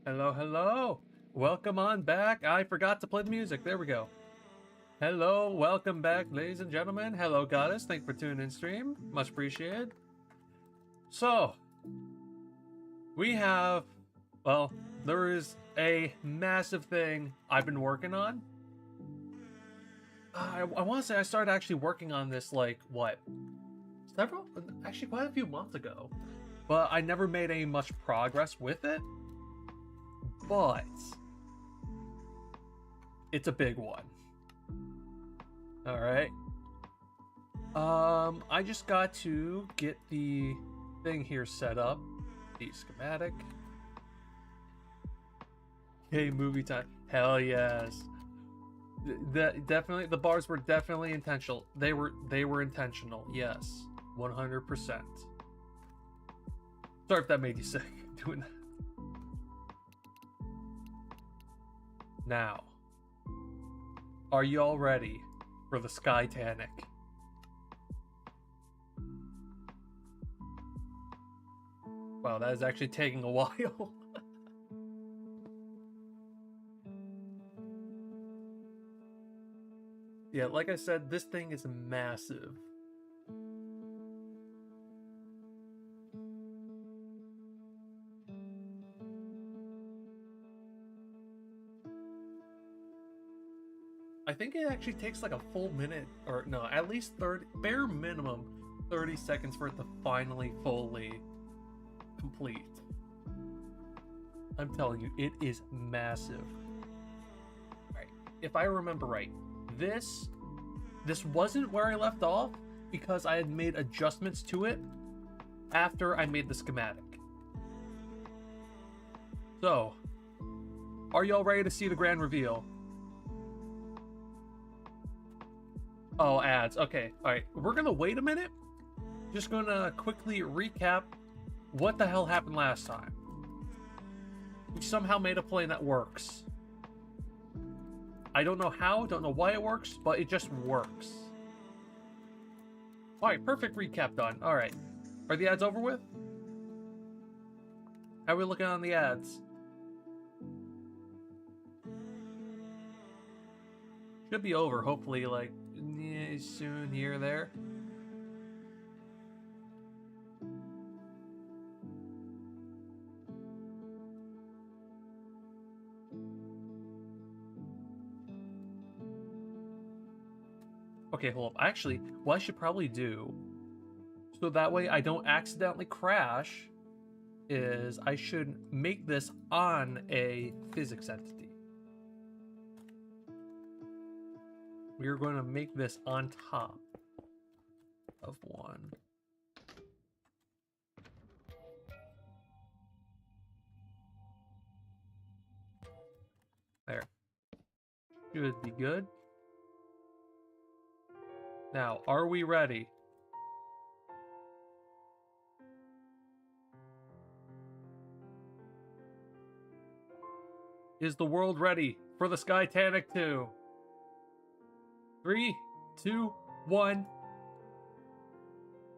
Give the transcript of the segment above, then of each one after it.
Hello, hello. Welcome on back. I forgot to play the music. There we go. Hello, welcome back, ladies and gentlemen. Hello, Goddess. Thanks for tuning in stream. Much appreciated. So, we have, well, there is a massive thing I've been working on. I want to say I started actually working on this, like, what? Actually quite a few months ago. But I never made any much progress with it. But it's a big one. All right. I just got to get the thing here set up. The schematic. Okay, movie time. Hell yes. Definitely, the bars were definitely intentional. They were intentional. Yes, 100%. Sorry if that made you sick doing that. Now, are you all ready for the Skytanic? Wow, that is actually taking a while. Yeah, like I said, this thing is massive. I think it actually takes like a full minute, or no, at least 30, bare minimum 30 seconds for it to finally fully complete. I'm telling you, it is massive. Alright, if I remember right, this wasn't where I left off because I had made adjustments to it after I made the schematic. So, are y'all ready to see the grand reveal? Oh, ads. Okay. All right. We're going to wait a minute. Just going to quickly recap what the hell happened last time. We somehow made a plane that works. I don't know how, don't know why it works, but it just works. All right. Perfect recap done. All right. Are the ads over with? How are we looking on the ads? Should be over, hopefully, like, soon here or there. Okay, hold up. Actually, what I should probably do, so that way I don't accidentally crash, is I should make this on a physics entity. We are going to make this on top of one. There. Should be good. Now, are we ready? Is the world ready for the Skytanic 2? 3, 2, 1.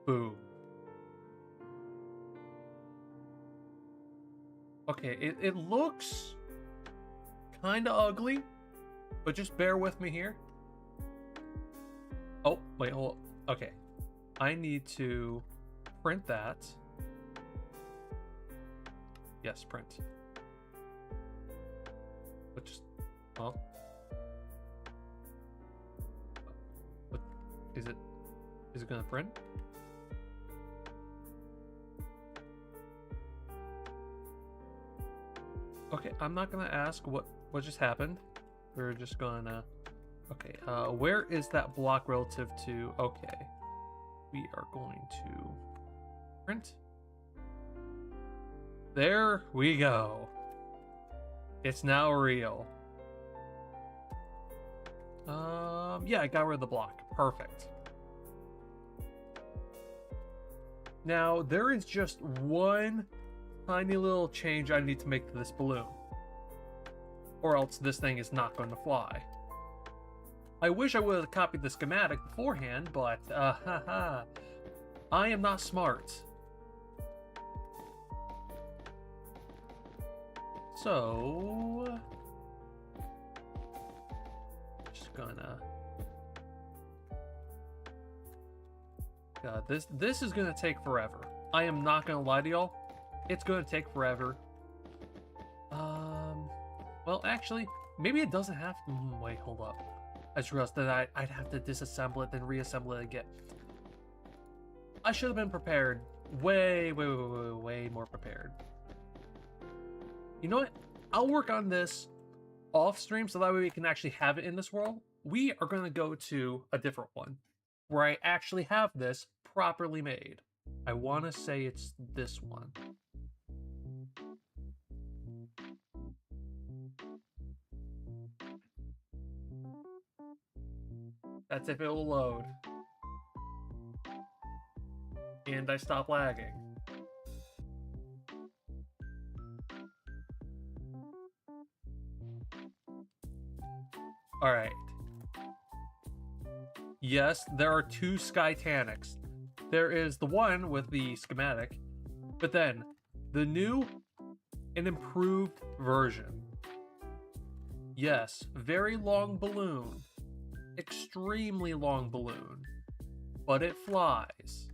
Boom. Okay, it looks kind of ugly, but just bear with me here. Oh, wait, hold on. Okay. I need to print that. Yes, print. But just, well. Is it gonna print? Okay, I'm not gonna ask what just happened. We're just gonna, okay, where is that block relative to? Okay, we are going to print. There we go. It's now real. Yeah, I got rid of the block. Perfect. Now, there is just one tiny little change I need to make to this balloon, or else this thing is not going to fly. I wish I would have copied the schematic beforehand, but I am not smart. So, just gonna. God, this is gonna take forever. I am not gonna lie to y'all. It's gonna take forever. Well, actually, maybe it doesn't have to. Wait, hold up. I just realized that I'd have to disassemble it, then reassemble it again. I should have been prepared. Way more prepared. You know what? I'll work on this off stream so that way we can actually have it in this world. We are going to go to a different one where I actually have this properly made. I want to say it's this one. That's if it will load. And I stop lagging. Alright. Yes, there are two Skytanics. There is the one with the schematic, but then the new and improved version. Yes, very long balloon. Extremely long balloon. But it flies.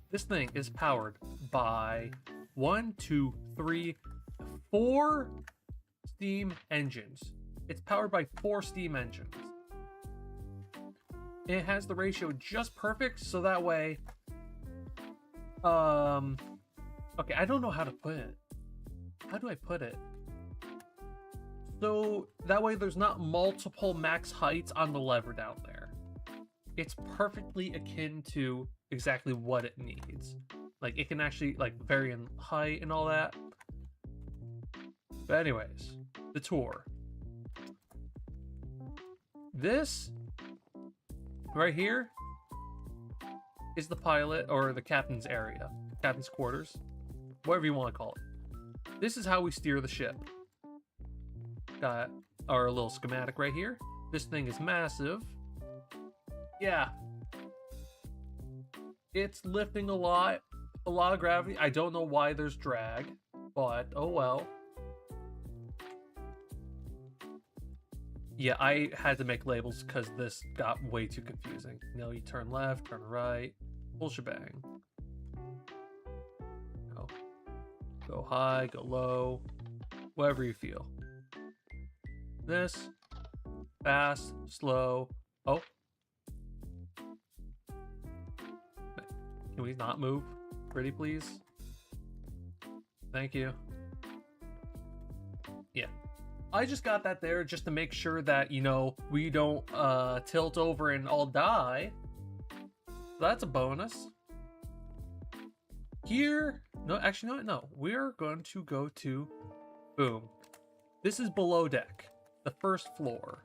This thing is powered by 1, 2, 3, 4 steam engines. It's powered by 4 steam engines. It has the ratio just perfect, so that way... Okay, I don't know how to put it. How do I put it? So, that way there's not multiple max heights on the lever down there. It's perfectly akin to exactly what it needs. Like, it can actually, like, vary in height and all that. But anyways, the tour. This right here is the pilot or the captain's area, captain's quarters, whatever you want to call it. This is how we steer the ship. Got our little schematic right here. This thing is massive. Yeah. It's lifting a lot of gravity. I don't know why there's drag, but oh well. Yeah, I had to make labels because this got way too confusing. You know, you turn left, turn right, full shebang. Go high, go low, whatever you feel. This, fast, slow. Oh. Can we not move? Pretty please? Thank you. Yeah. I just got that there just to make sure that, you know, we don't tilt over and all die. So that's a bonus. Here, no, actually, no. We're going to go to, boom. This is below deck, the first floor.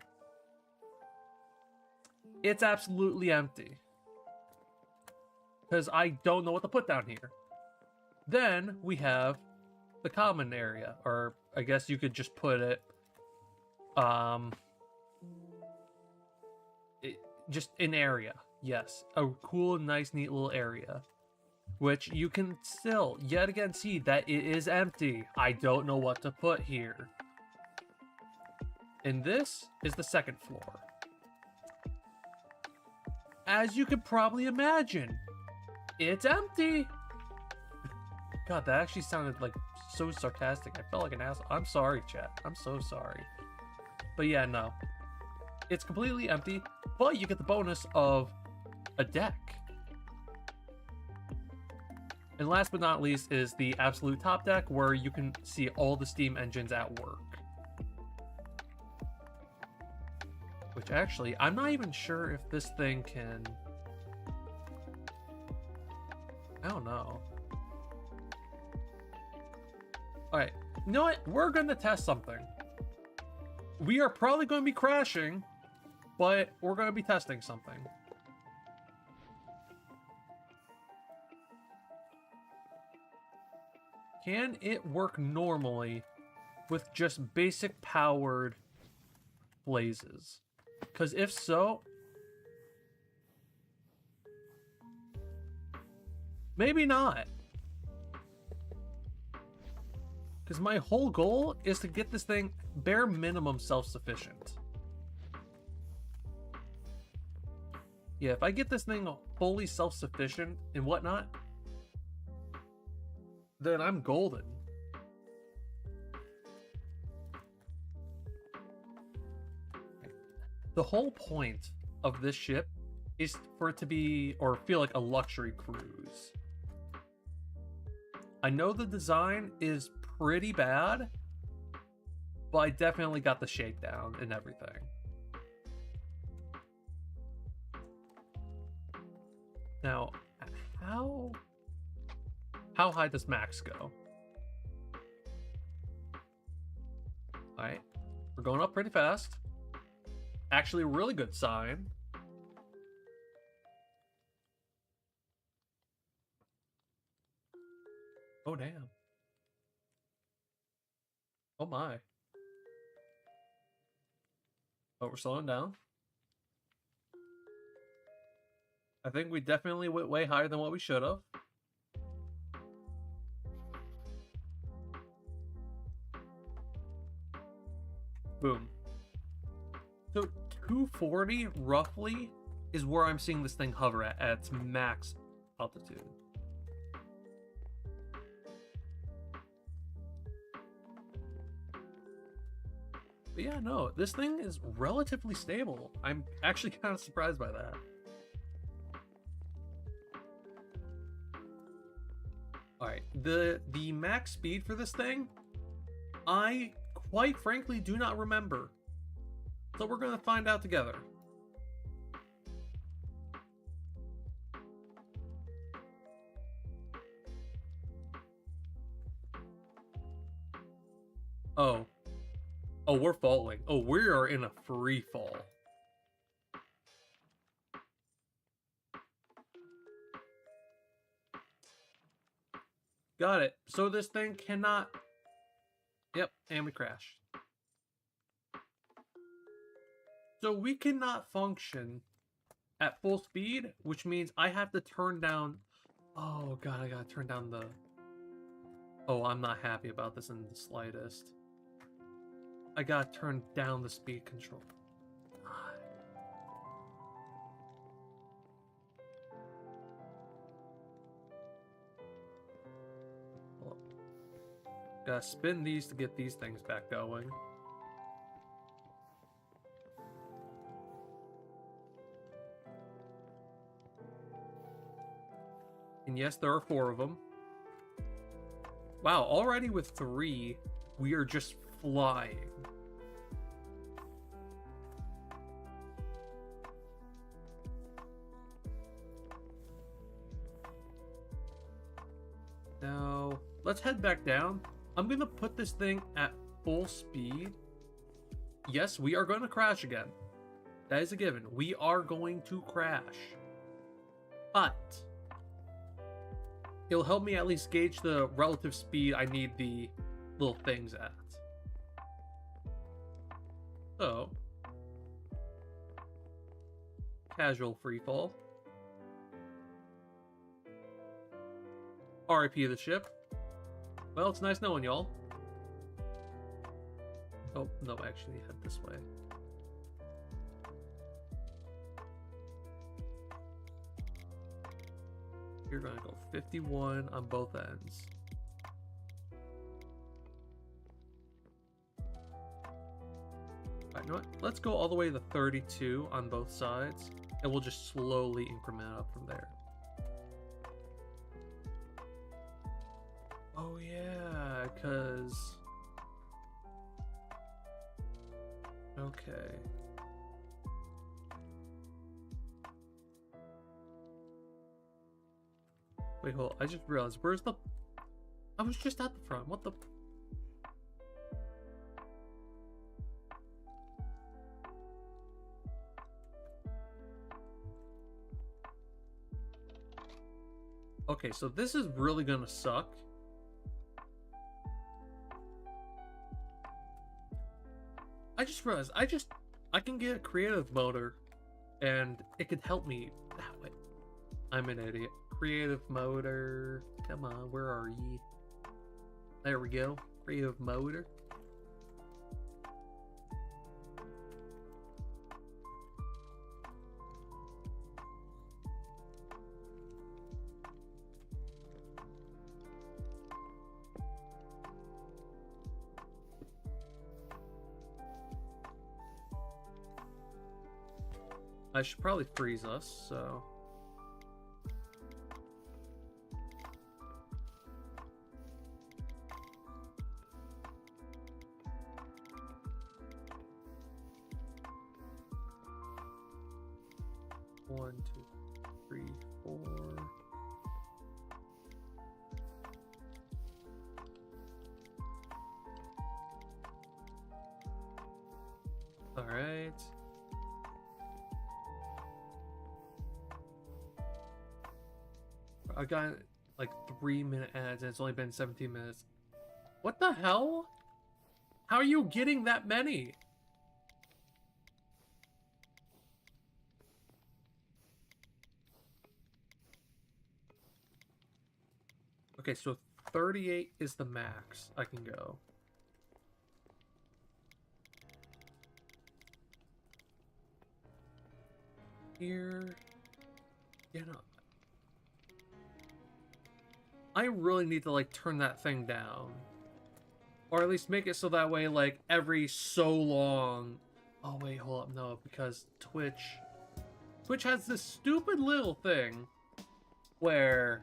It's absolutely empty. Because I don't know what to put down here. Then we have the common area, or I guess you could just put it, just an area. Yes, a cool, nice, neat little area. Which you can still, yet again, see that it is empty. I don't know what to put here. And this is the second floor. As you could probably imagine, it's empty. God, that actually sounded like so sarcastic. I felt like an asshole. I'm sorry, chat. I'm so sorry. But yeah, no. It's completely empty, but you get the bonus of a deck. And last but not least is the absolute top deck, where you can see all the steam engines at work. Which actually, I'm not even sure if this thing can... I don't know. Alright, you know what? We're going to test something. We are probably going to be crashing, but we're going to be testing something. Can it work normally with just basic powered blazes? Because if so, maybe not. Because my whole goal is to get this thing bare minimum self-sufficient. Yeah, if I get this thing fully self-sufficient and whatnot, then I'm golden. The whole point of this ship is for it to be, or feel like a luxury cruise. I know the design is pretty bad, but I definitely got the shakedown and everything. Now, how high does max go? Alright, we're going up pretty fast. Actually, a really good sign. Oh, damn. Oh, my. Oh, we're slowing down. I think we definitely went way higher than what we should have. Boom. So 240 roughly is where I'm seeing this thing hover at its max altitude. But yeah, no, this thing is relatively stable. I'm actually kind of surprised by that. Alright, the max speed for this thing, I quite frankly do not remember. So we're gonna find out together. Oh. Oh, we're falling. Oh, we are in a free fall. Got it. So this thing cannot... Yep, and we crashed. So we cannot function at full speed, which means I have to turn down... Oh god, I gotta turn down the... Oh, I'm not happy about this in the slightest. I gotta turn down the speed control. Well, gotta spin these to get these things back going. And yes, there are 4 of them. Wow, already with 3, we are just flying. Now, let's head back down. I'm gonna put this thing at full speed. Yes, we are going to crash again. That is a given. We are going to crash. But it'll help me at least gauge the relative speed I need the little things at. So, casual freefall. RIP the ship. Well, it's nice knowing y'all. Oh, no, actually, head this way. You're gonna go 51 on both ends. Alright, you know what? Let's go all the way to 32 on both sides, and we'll just slowly increment up from there. Oh yeah, because... Okay. Wait, hold on. I just realized, where's the... I was just at the front. What the... Okay, so this is really gonna suck. I just realized, I can get a creative motor, and it could help me that way. I'm an idiot. Creative motor. Come on, where are ye? There we go. Creative motor. I should probably freeze us, so... One, two, three, four. All right. I got like 3-minute ads and it's only been 17 minutes. What the hell? How are you getting that many? Okay, so 38 is the max I can go. Here. Yeah, no. I really need to, like, turn that thing down. Or at least make it so that way, like, every so long... Oh, wait, hold up. No, because Twitch has this stupid little thing where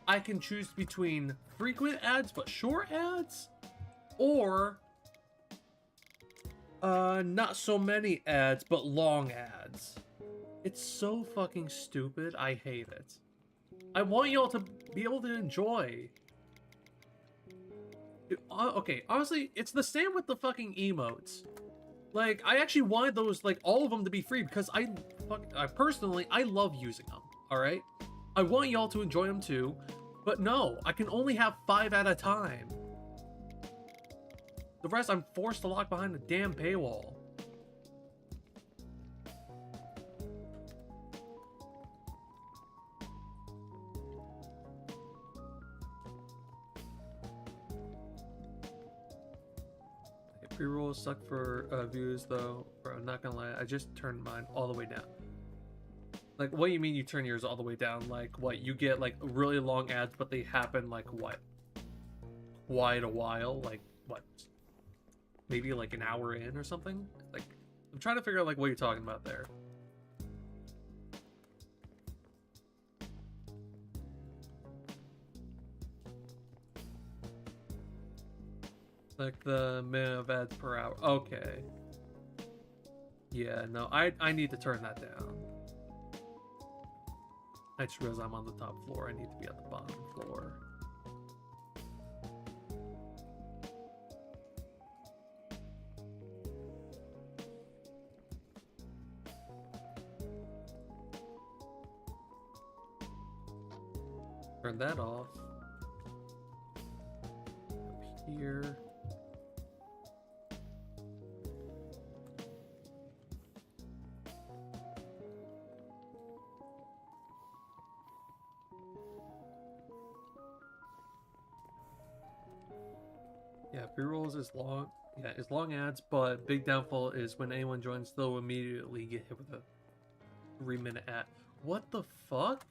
I can choose between frequent ads but short ads, or not so many ads but long ads. It's so fucking stupid. I hate it. I want y'all to be able to enjoy. Okay, honestly, it's the same with the fucking emotes. Like, I actually wanted those, like, all of them to be free because I personally, I love using them, alright? I want y'all to enjoy them too, but no, I can only have 5 at a time. The rest I'm forced to lock behind the damn paywall. Pre-rolls suck for views though, bro. I'm not gonna lie, I just turned mine all the way down. Like, what do you mean you turn yours all the way down? Like, what, you get like really long ads, but they happen like what? Quite a while? Like, what? Maybe like an hour in or something? Like, I'm trying to figure out like what you're talking about there. Like the minute of ads per hour. Okay. Yeah, no, I need to turn that down. I just realized I'm on the top floor. I need to be at the bottom floor. Turn that off. Up here. Yeah, pre-rolls is long. Yeah, it's long ads, but big downfall is when anyone joins, they'll immediately get hit with a 3-minute ad. What the fuck?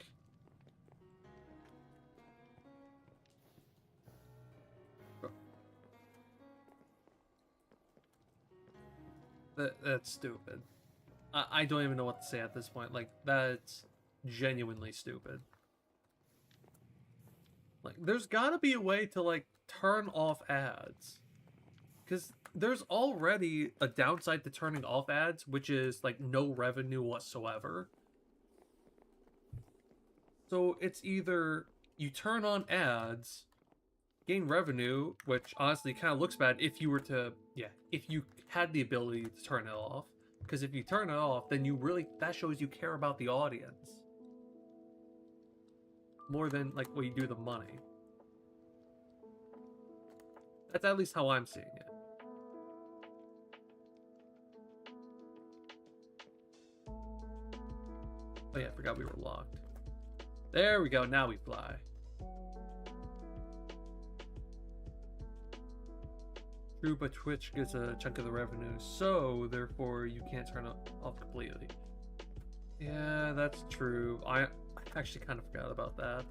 That's stupid. I don't even know what to say at this point. Like, that's genuinely stupid. Like, there's gotta be a way to, like, turn off ads. Because there's already a downside to turning off ads, which is, like, no revenue whatsoever. So it's either you turn on ads, gain revenue, which honestly kind of looks bad if you were to, yeah, if you had the ability to turn it off. Because if you turn it off, then you really, that shows you care about the audience. More than, like, what you do with the money. That's at least how I'm seeing it. Oh yeah, I forgot we were locked. There we go, now we fly. True, but Twitch gets a chunk of the revenue, so therefore you can't turn it off completely. Yeah, that's true. I actually kind of forgot about that.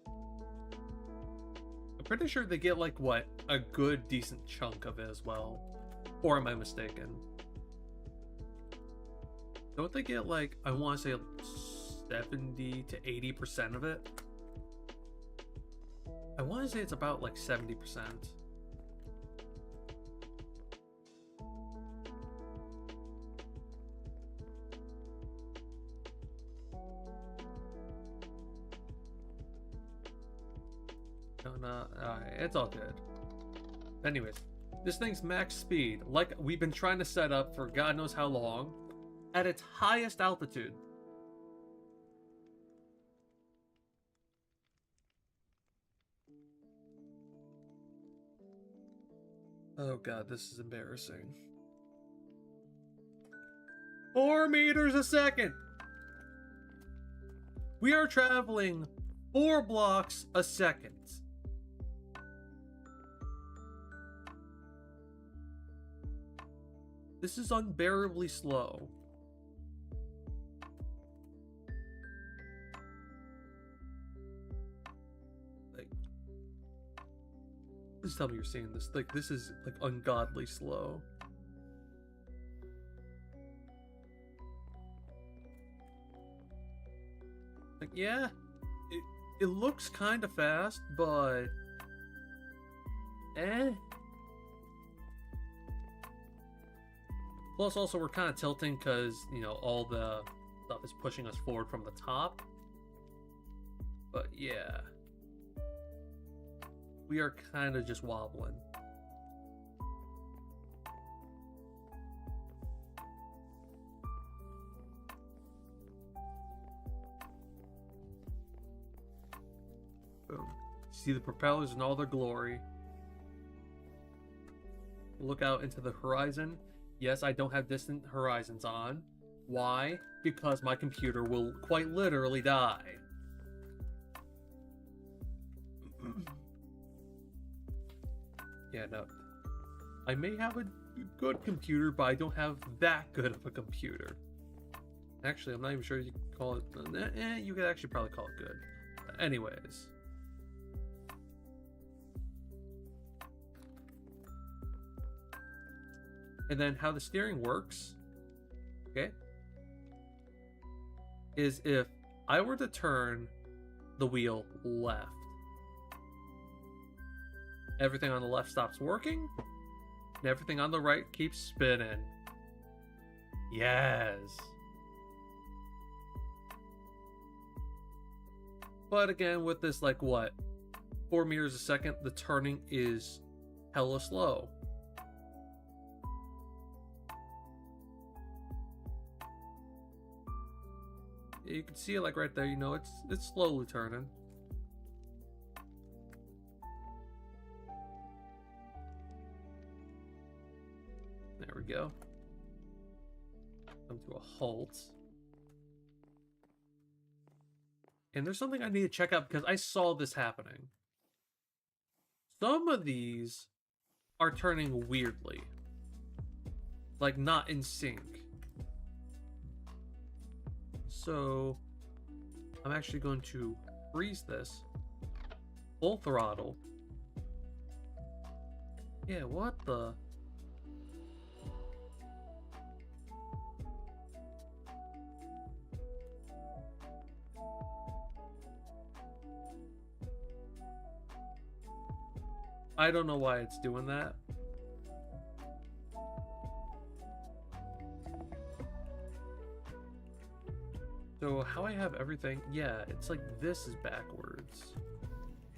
I'm pretty sure they get like what, a good decent chunk of it as well. Or am I mistaken? Don't they get like, I want to say 70 to 80% of it? I want to say it's about like 70%. No, it's all good. Anyways, this thing's max speed, like we've been trying to set up for God knows how long, at its highest altitude. Oh god, this is embarrassing. 4 meters a second! We are traveling 4 blocks a second. This is unbearably slow. Like, please tell me you're seeing this. Like, this is like ungodly slow. Like, yeah, it looks kind of fast, but Plus, also, we're kind of tilting because, you know, all the stuff is pushing us forward from the top. But, yeah. We are kind of just wobbling. Boom. See the propellers in all their glory. Look out into the horizon. Yes, I don't have distant horizons on. Why? Because my computer will quite literally die. Yeah, no. I may have a good computer, but I don't have that good of a computer. Actually, I'm not even sure you can call it... you could actually probably call it good. Anyways. And then how the steering works, okay, is if I were to turn the wheel left, everything on the left stops working, and everything on the right keeps spinning. Yes. But again, with this, like, what, 4 meters a second, the turning is hella slow. You can see it like right there, you know, it's slowly turning. There we go. Come to a halt. And there's something I need to check out because I saw this happening. Some of these are turning weirdly. Like, not in sync. So, I'm actually going to freeze this. Full throttle. Yeah, what the... I don't know why it's doing that. So how I have everything, yeah, it's like this is backwards.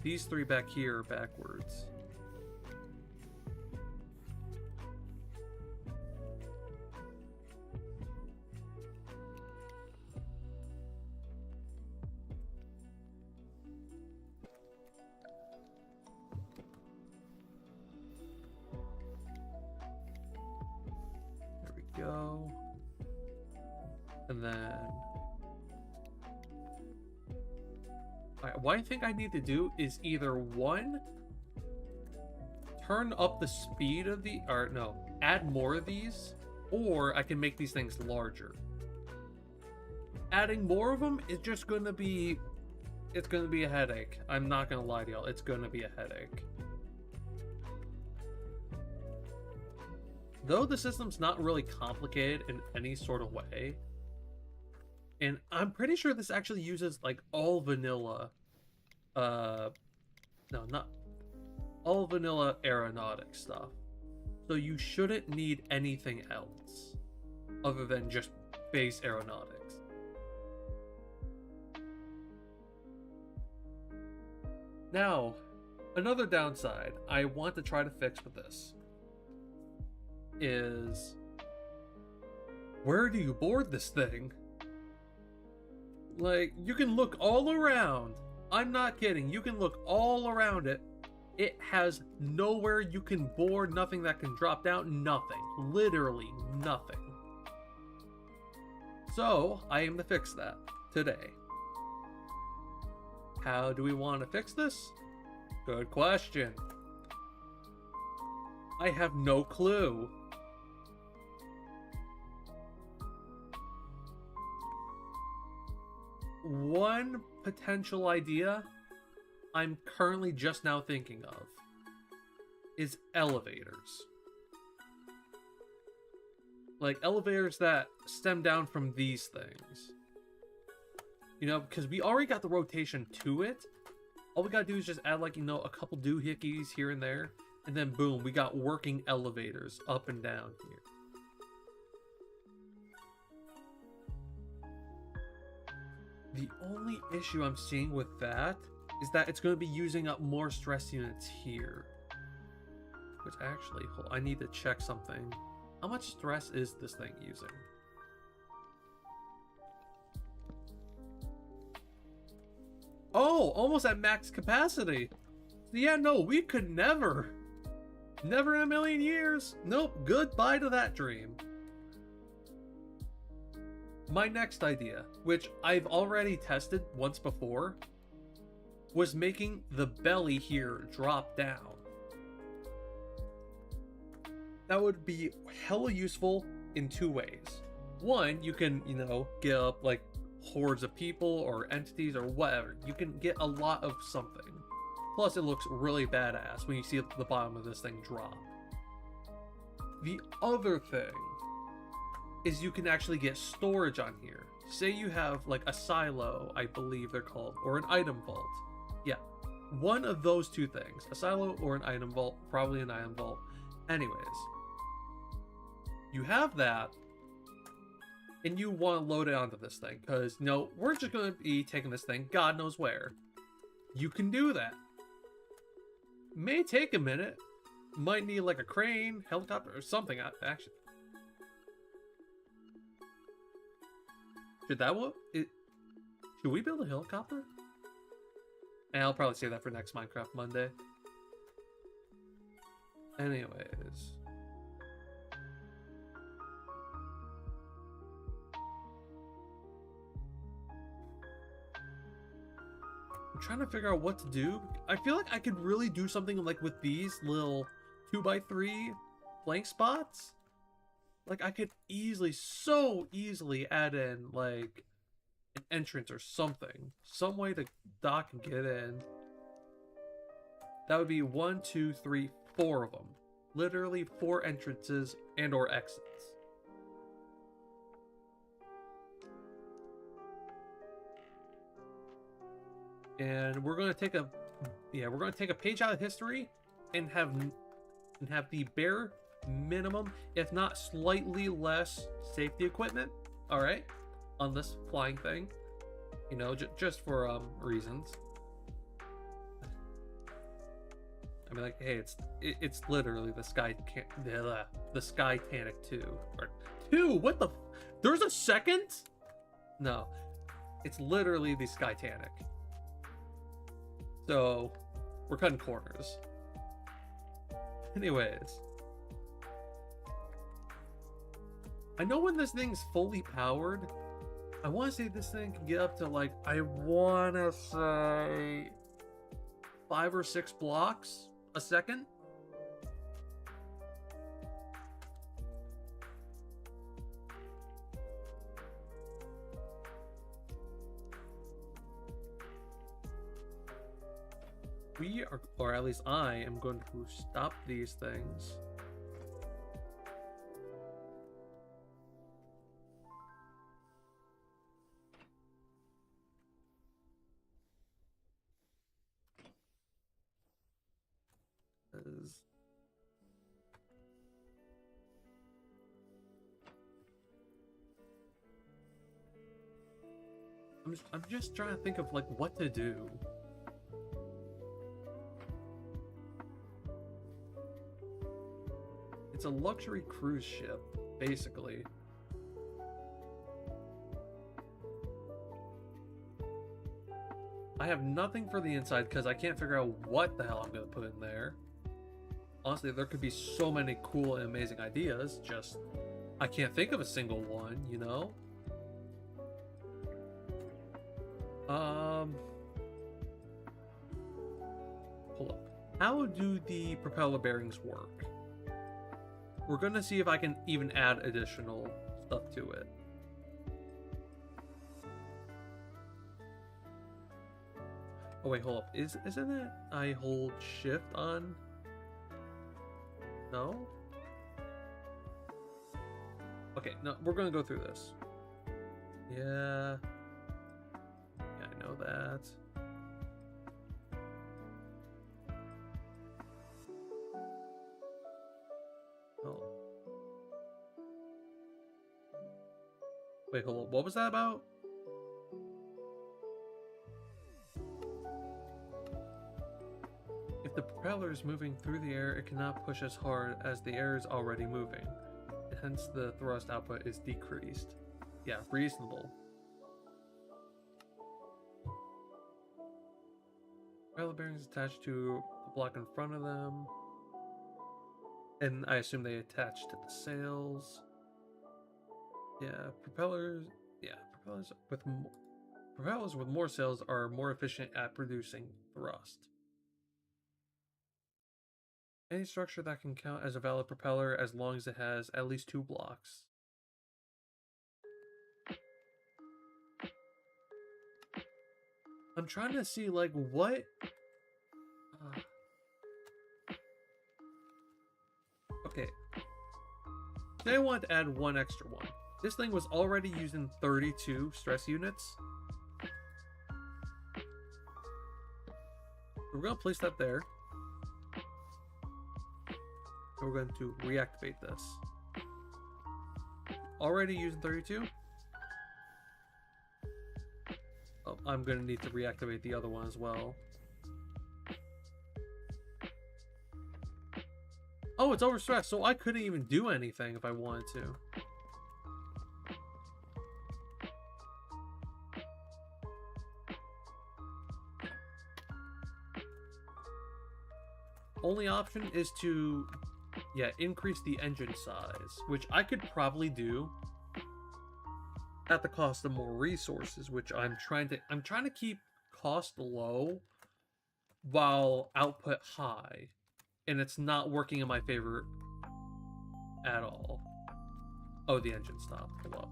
These 3 back here are backwards. There we go. And then... What I think I need to do is either 1, turn up the speed of the, or no, add more of these, or I can make these things larger. Adding more of them is just gonna be, it's gonna be a headache. I'm not gonna lie to y'all, it's gonna be a headache. Though the system's not really complicated in any sort of way, and I'm pretty sure this actually uses like all vanilla, no, not all vanilla aeronautic stuff. So you shouldn't need anything else other than just base aeronautics. Now, another downside I want to try to fix with this is, where do you board this thing? Like, you can look all around. I'm not kidding. You can look all around it. It has nowhere you can board, nothing that can drop down, nothing. Literally nothing. So, I aim to fix that today. How do we want to fix this? Good question. I have no clue. One potential idea I'm currently just now thinking of is elevators. Like elevators that stem down from these things. You know, because we already got the rotation to it. All we gotta do is just add like, you know, a couple doohickeys here and there. And then boom, we got working elevators up and down here. The only issue I'm seeing with that is that it's going to be using up more stress units here. Which actually, hold on, I need to check something. How much stress is this thing using? Oh, almost at max capacity. Yeah, no, we could never. Never in a million years. Nope, goodbye to that dream. My next idea, which I've already tested once before, was making the belly here drop down. That would be hella useful in two ways. One, you can, you know, get up like hordes of people or entities or whatever. You can get a lot of something. Plus, it looks really badass when you see the bottom of this thing drop. The other thing is you can actually get storage on here. Say you have like a silo, I believe they're called, or an item vault. Yeah, one of those two things, a silo or an item vault, probably an item vault. Anyways, you have that, and you want to load it onto this thing, because, you know, we're just going to be taking this thing God knows where. You can do that. May take a minute. Might need like a crane, helicopter, or something, actually. Should that should we build a helicopter? And I'll probably save that for next Minecraft Monday. Anyways. I'm trying to figure out what to do. I feel like I could really do something like with these little 2x3 blank spots. Like, I could easily, so easily add in, like, an entrance or something. Some way to dock and get in. That would be 1, 2, 3, 4 of them. Literally 4 entrances and or exits. And we're gonna take a, we're gonna take a page out of history and have the bare minimum, if not slightly less, safety equipment, all right, on this flying thing, you know, just for reasons. I mean, like, hey, it's literally the Skytanic 2 or 2. What the? There's a second? No, it's literally the Skytanic. So we're cutting corners. Anyways. I know when this thing's fully powered, I want to say this thing can get up to like, I want to say 5 or 6 blocks a second. we are, or at least I am going to stop these things. I'm just trying to think of like what to do. It's a luxury cruise ship, basically. I have nothing for the inside because I can't figure out what the hell I'm gonna put in there. Honestly, there could be so many cool and amazing ideas, just I can't think of a single one, you know? Hold up. How do the propeller bearings work? We're gonna see if I can even add additional stuff to it. Oh wait, hold up. Isn't it I hold shift on? No? Okay, no, we're gonna go through this. Yeah. Yeah, I know that. Oh. Wait, hold up. What was that about? If the propeller is moving through the air, it cannot push as hard as the air is already moving. Hence, the thrust output is decreased. Yeah, reasonable. Propeller bearings attached to the block in front of them. And I assume they attach to the sails. Yeah, propellers with more sails are more efficient at producing thrust. Any structure that can count as a valid propeller as long as it has at least 2 blocks. I'm trying to see like what okay. Today I want to add one extra one. This thing was already using 32 stress units. We're going to place that there. And we're going to reactivate this. Already using 32. Oh, I'm going to need to reactivate the other one as well. Oh, it's overstressed, so I couldn't even do anything if I wanted to. Only option is to, yeah, increase the engine size, which I could probably do at the cost of more resources, which I'm trying to keep cost low while output high, and it's not working in my favor at all. Oh, the engine stopped. Hold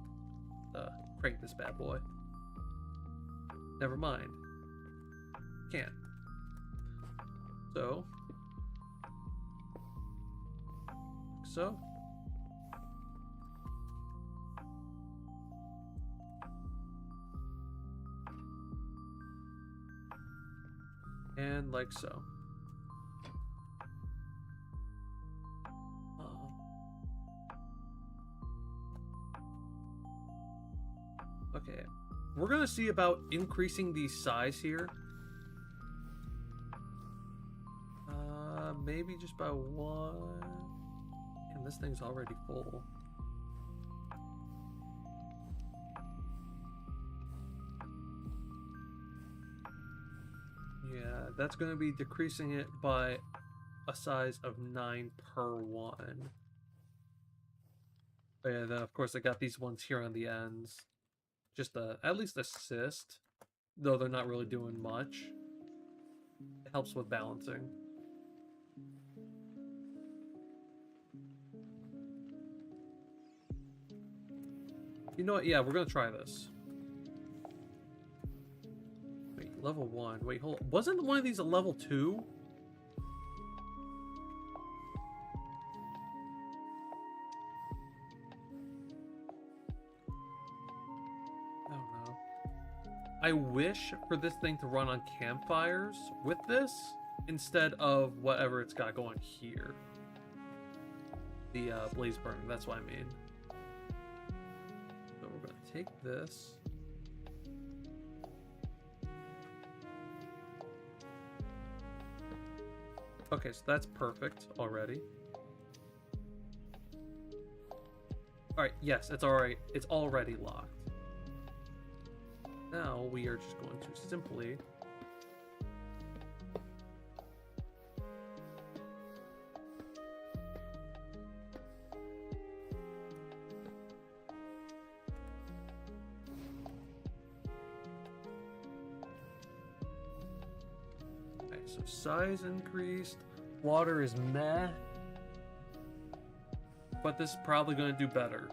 up. Crank this bad boy. Never mind. Can't. So. And like so. Okay. We're gonna see about increasing the size here. Maybe just by 1. And this thing's already full. Yeah, that's going to be decreasing it by a size of 9 per one. But yeah, then of course I got these ones here on the ends. Just at least assist, though they're not really doing much. It helps with balancing. You know what? Yeah, we're gonna try this. Wait, Level 1. Wait, hold on. Wasn't one of these a level 2? I don't know. I wish for this thing to run on campfires with this instead of whatever it's got going here. The blaze burner, that's what I mean. So we're going to take this. Okay, so that's perfect already. Alright, yes, it's alright. It's already locked. Now we are just going to simply so size increased, water is meh, but this is probably going to do better.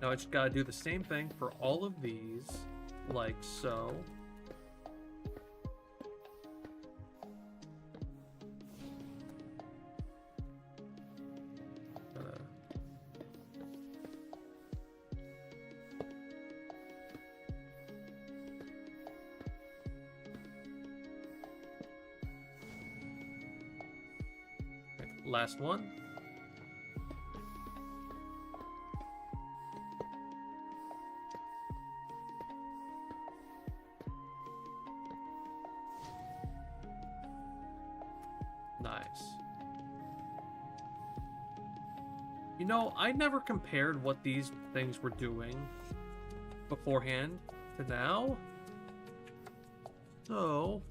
Now I just gotta do the same thing for all of these, like so. Last one. Nice. You know, I never compared what these things were doing beforehand to now. So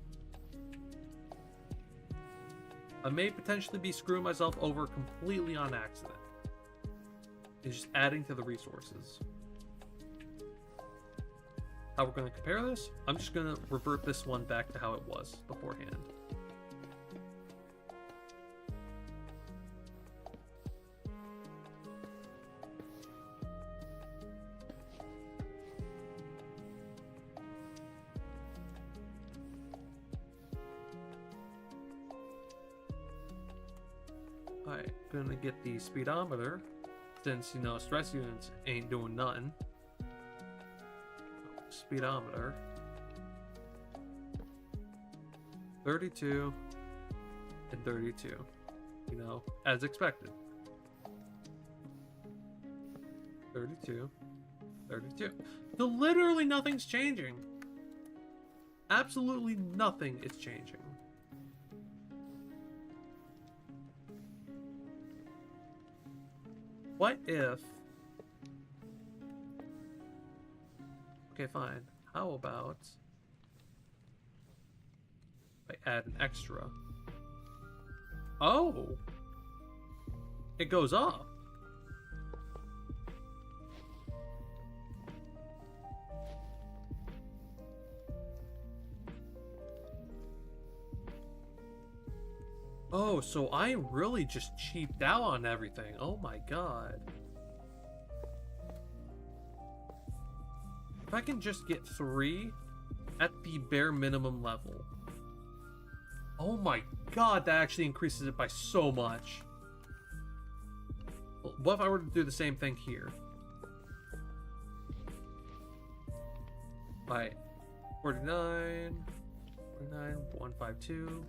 I may potentially be screwing myself over completely on accident. It's just adding to the resources. How we're going to compare this? I'm just going to revert this one back to how it was beforehand. Alright, gonna get the speedometer, since, you know, stress units ain't doing nothing. Speedometer. 32 and 32. You know, as expected. 32, 32. So literally nothing's changing. Absolutely nothing is changing. What if... Okay, fine. How about if I add an extra? Oh! It goes up. Oh, so I really just cheaped out on everything. Oh my god. If I can just get 3 at the bare minimum level. Oh my god, that actually increases it by so much. What if I were to do the same thing here? By 49, 152.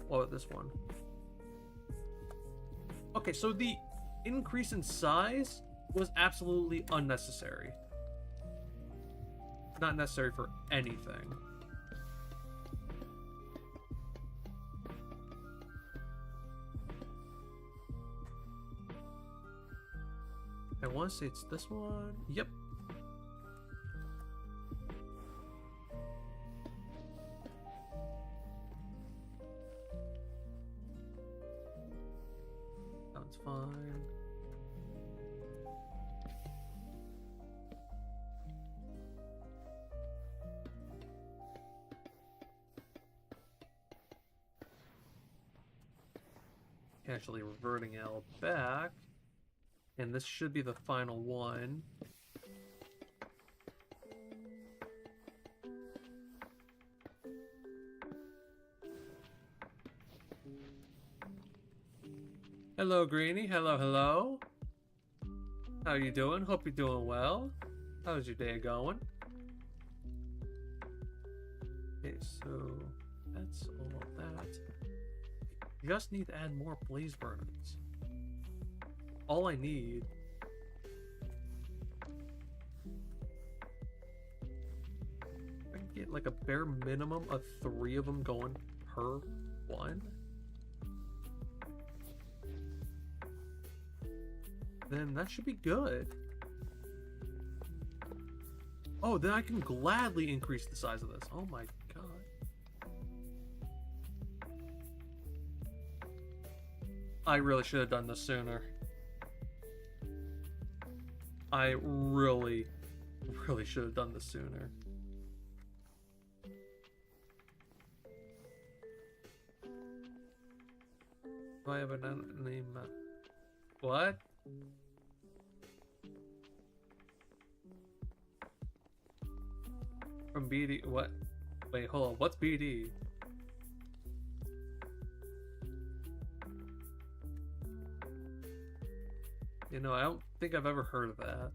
What about this one? Okay, so the increase in size was absolutely unnecessary. Not necessary for anything. I want to say it's this one. Yep. Sounds fine. Actually reverting L back. And this should be the final one. Hello, Greenie. Hello, hello. How you doing? Hope you're doing well. How's your day going? Okay, so that's all of that. You just need to add more blaze burners. All I need. I can get like a bare minimum of 3 of them going per one. Then that should be good. Oh, then I can gladly increase the size of this. Oh my god. I really should have done this sooner. I really should have done this sooner. Do I have a name? What? From BD? What? Wait, hold on. What's BD? You know, I don't think I've ever heard of that.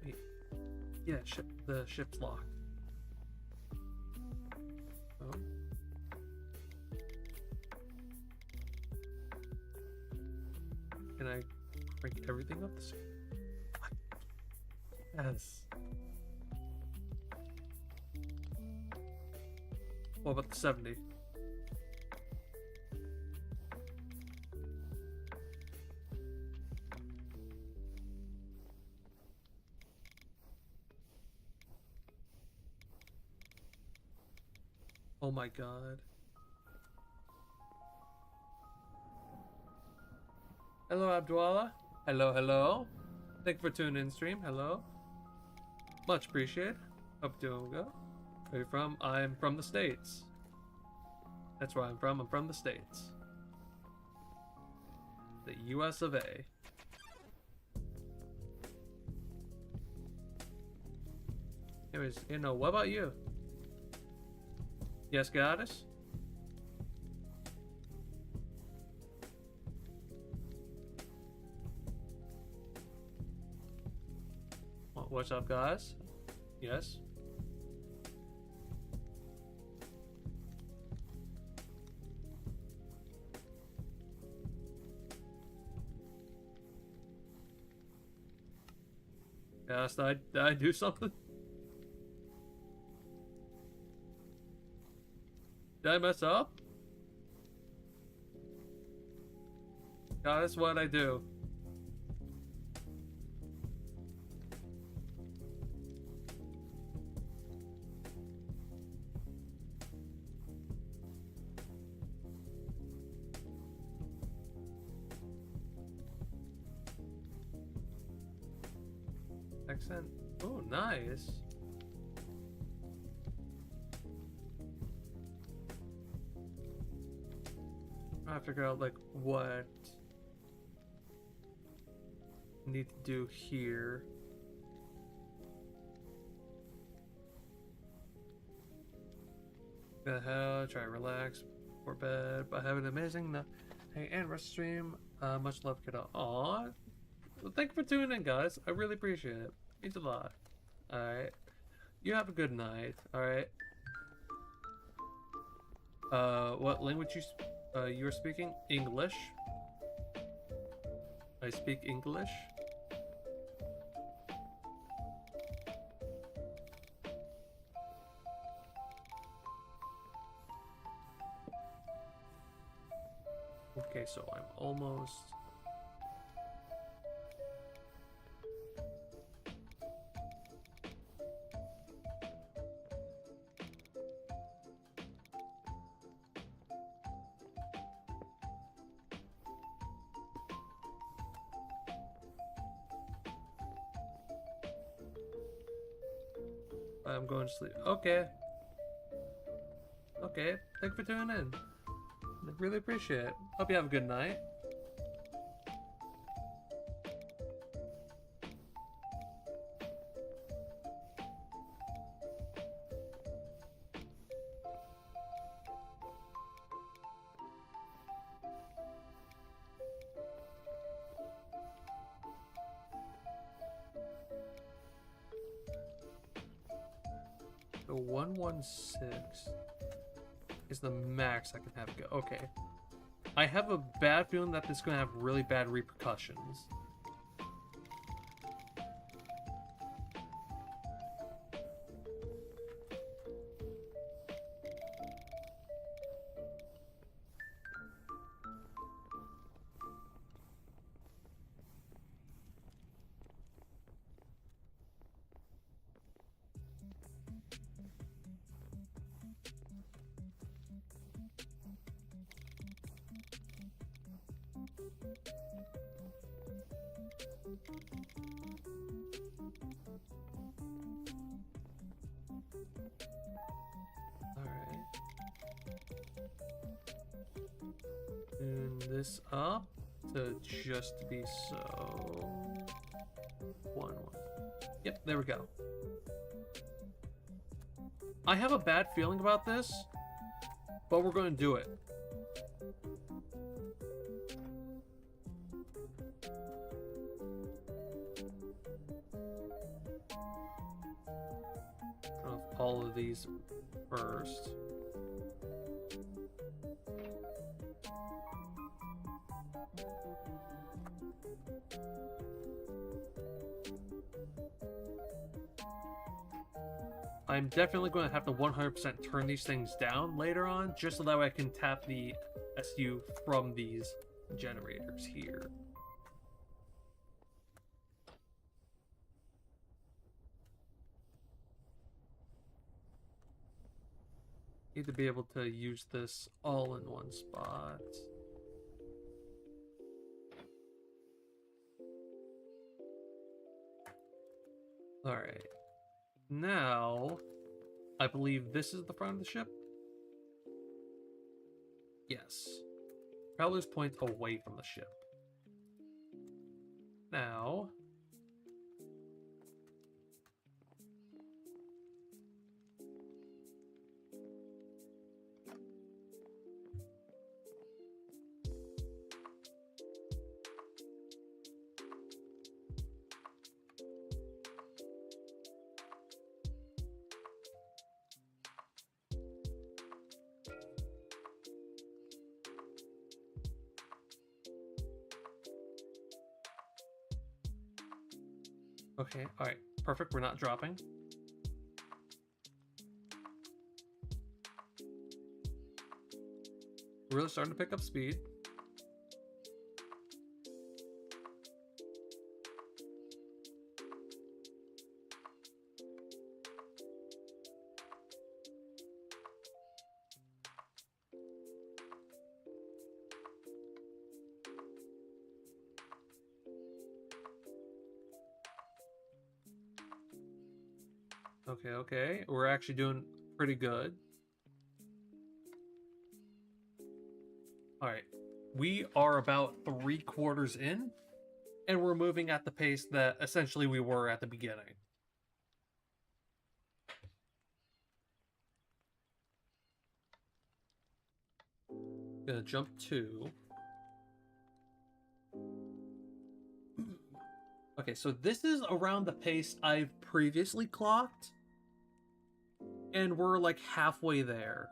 Wait. Yeah, the ship's locked. Oh. Can I crank everything up this? Yes. What about the 70? Oh my god. Hello, Abdullah. Hello, hello. Thank you for tuning in stream. Hello. Much appreciated. Hope you're doing good. Where are you from? I'm from the States. That's where I'm from. I'm from the States. The US of A. Anyways, you know, what about you? Yes, goddess? What's up, guys? Yes? Yes, did I do something? Did I mess up? Goddess, what'd I do? Accent. Oh, nice. I have to figure out like what I need to do here. The hell, try to relax before bed, but have an amazing night and rest stream. Much love, kiddo. Aww. Well, thank you for tuning in, guys. I really appreciate it. Means a lot. Alright. You have a good night. Alright. What language you're speaking? English. I speak English. Okay, so I'm almost... I'm going to sleep. Okay. Okay. Thanks for tuning in. I really appreciate it. Hope you have a good night. So 116 is the max I can have go. Okay. I have a bad feeling that this is going to have really bad repercussions. Tune this up to just be so. 1-1. Yep, there we go. I have a bad feeling about this, but we're going to do it. All of these first. I'm definitely going to have to 100% turn these things down later on, just so that way I can tap the SU from these generators here. Need to be able to use this all in one spot. Alright. Now, I believe this is the front of the ship. Yes. Probably just point away from the ship. Now, okay, alright, perfect, we're not dropping. We're really starting to pick up speed. Okay, okay. We're actually doing pretty good. Alright. We are about 3/4 in, and we're moving at the pace that essentially we were at the beginning. Gonna jump 2. Okay, so this is around the pace I've previously clocked. And we're like halfway there.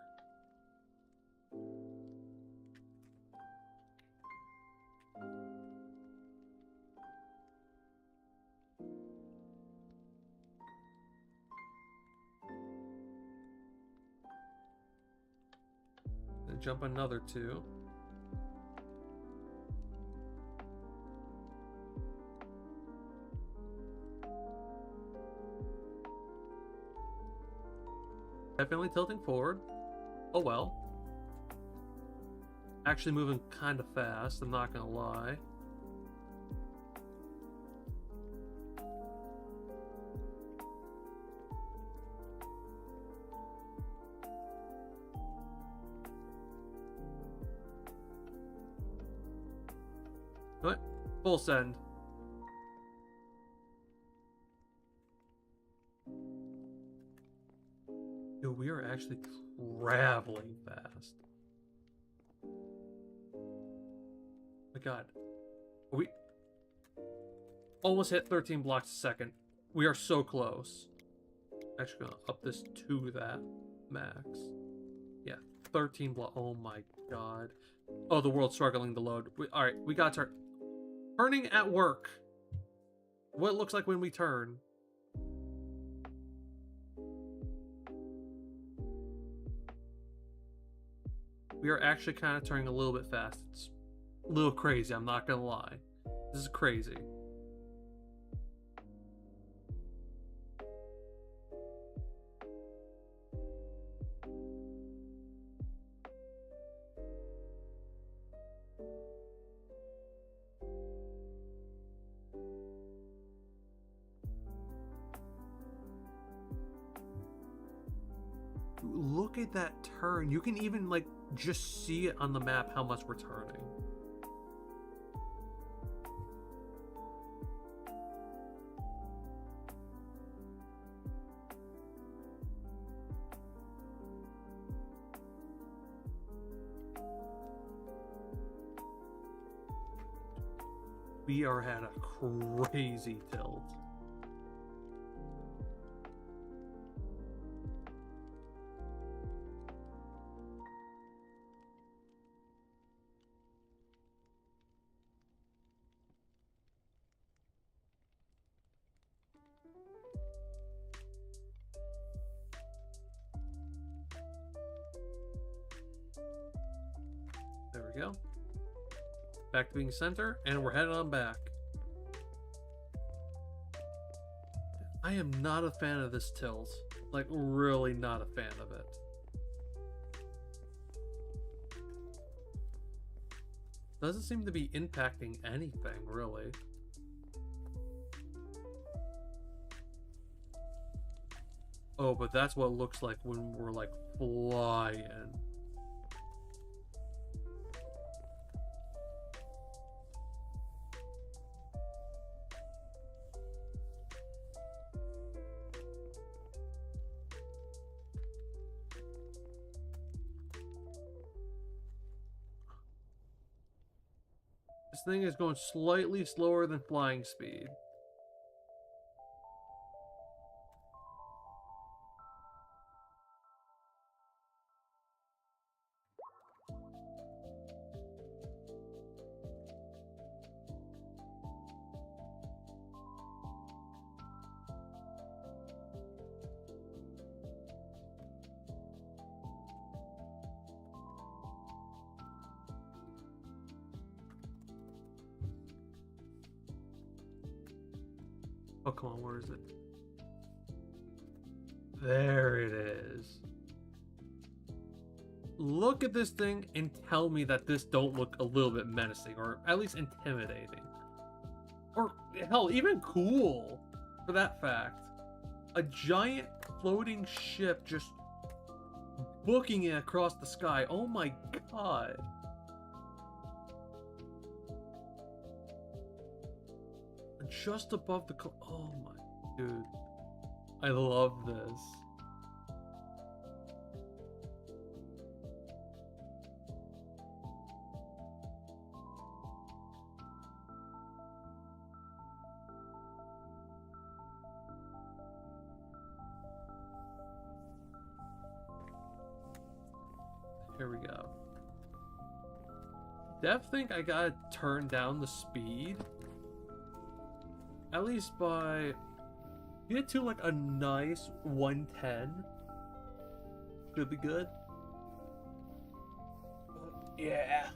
Then jump another 2. Definitely tilting forward. Oh well. Actually moving kind of fast, I'm not gonna lie. What? Full send. Dude, we are actually traveling fast. Oh my god. We almost hit 13 blocks a second. We are so close. Actually gonna up this to that max. Yeah, 13 block. Oh my god. Oh, the world's struggling to load. Alright, we got turning at work. What it looks like when we turn. We are actually kind of turning a little bit fast. It's a little crazy, I'm not gonna lie. This is crazy. Look at that turn. You can even like just see it on the map how much we're turning. We are at a crazy tilt. There we go. Back to being center, and we're headed on back. I am not a fan of this tilt. Like, really not a fan of it. Doesn't seem to be impacting anything, really. Oh, but that's what it looks like when we're, like, flying. This thing is going slightly slower than flying speed. Oh, come on, where is it? There it is. Look at this thing and tell me that this don't look a little bit menacing, or at least intimidating. Or, hell, even cool, for that fact. A giant floating ship just booking it across the sky. Oh my god. Just above the oh my dude, I love this. Here we go. Dev think I gotta turn down the speed at least by get to like a nice 110. Should be good. Yeah.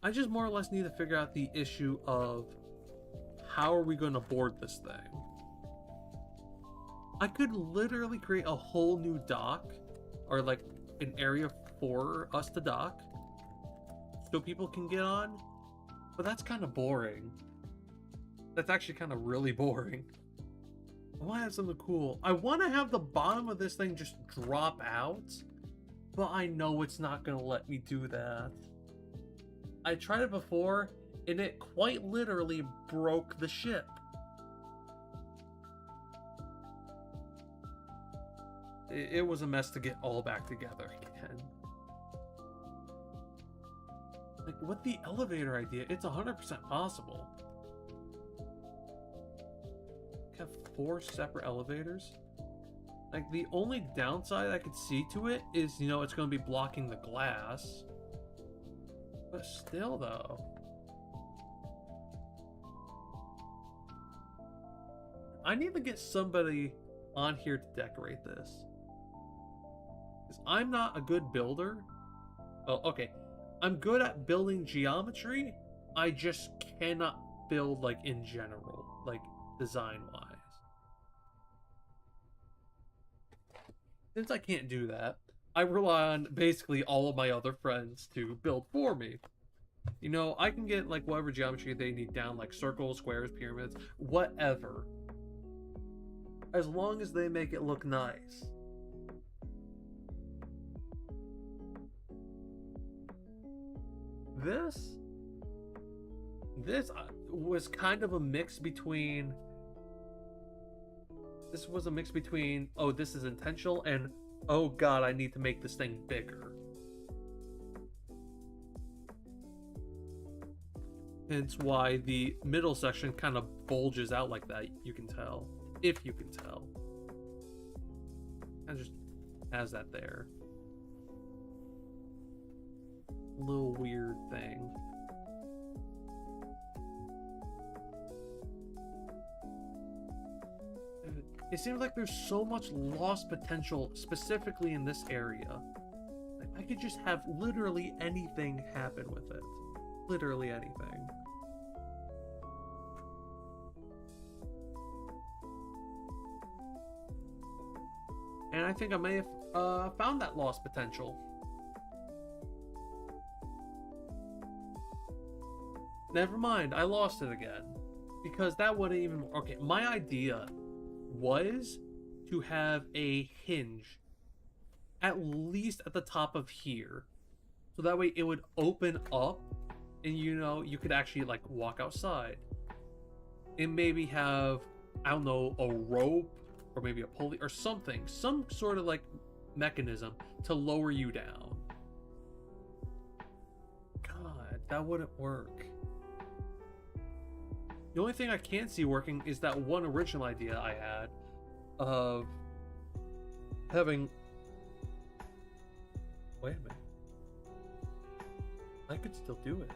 I just more or less need to figure out the issue of how are we going to board this thing. I could literally create a whole new dock, or like an area for us to dock so people can get on, but that's kind of boring. That's actually kind of really boring. I want to have something cool. I want to have the bottom of this thing just drop out, but I know it's not going to let me do that. I tried it before, and it quite literally broke the ship. It was a mess to get all back together again. Like, with the elevator idea, it's 100% possible. 4 separate elevators. Like, the only downside I could see to it is, you know, it's going to be blocking the glass. But still, though. I need to get somebody on here to decorate this. Because I'm not a good builder. Well, okay. I'm good at building geometry. I just cannot build, like, in general. Like, design-wise. Since I can't do that, I rely on basically all of my other friends to build for me. You know, I can get, like, whatever geometry they need down, like circles, squares, pyramids, whatever. As long as they make it look nice. This was kind of a mix between... This was a mix between, oh, this is intentional, and, oh god, I need to make this thing bigger. Hence why the middle section kind of bulges out like that, you can tell. If you can tell. And just has that there. Little weird thing. It seems like there's so much lost potential specifically in this area. Like, I could just have literally anything happen with it. Literally anything. And I think I may have found that lost potential. Never mind, I lost it again. Because that wouldn't even... Okay, my idea was to have a hinge at least at the top of here. So that way it would open up and, you know, you could actually, like, walk outside. And maybe have, I don't know, a rope or maybe a pulley or something. Some sort of, like, mechanism to lower you down. God, that wouldn't work. The only thing I can see working is that one original idea I had of having... Wait a minute. I could still do it.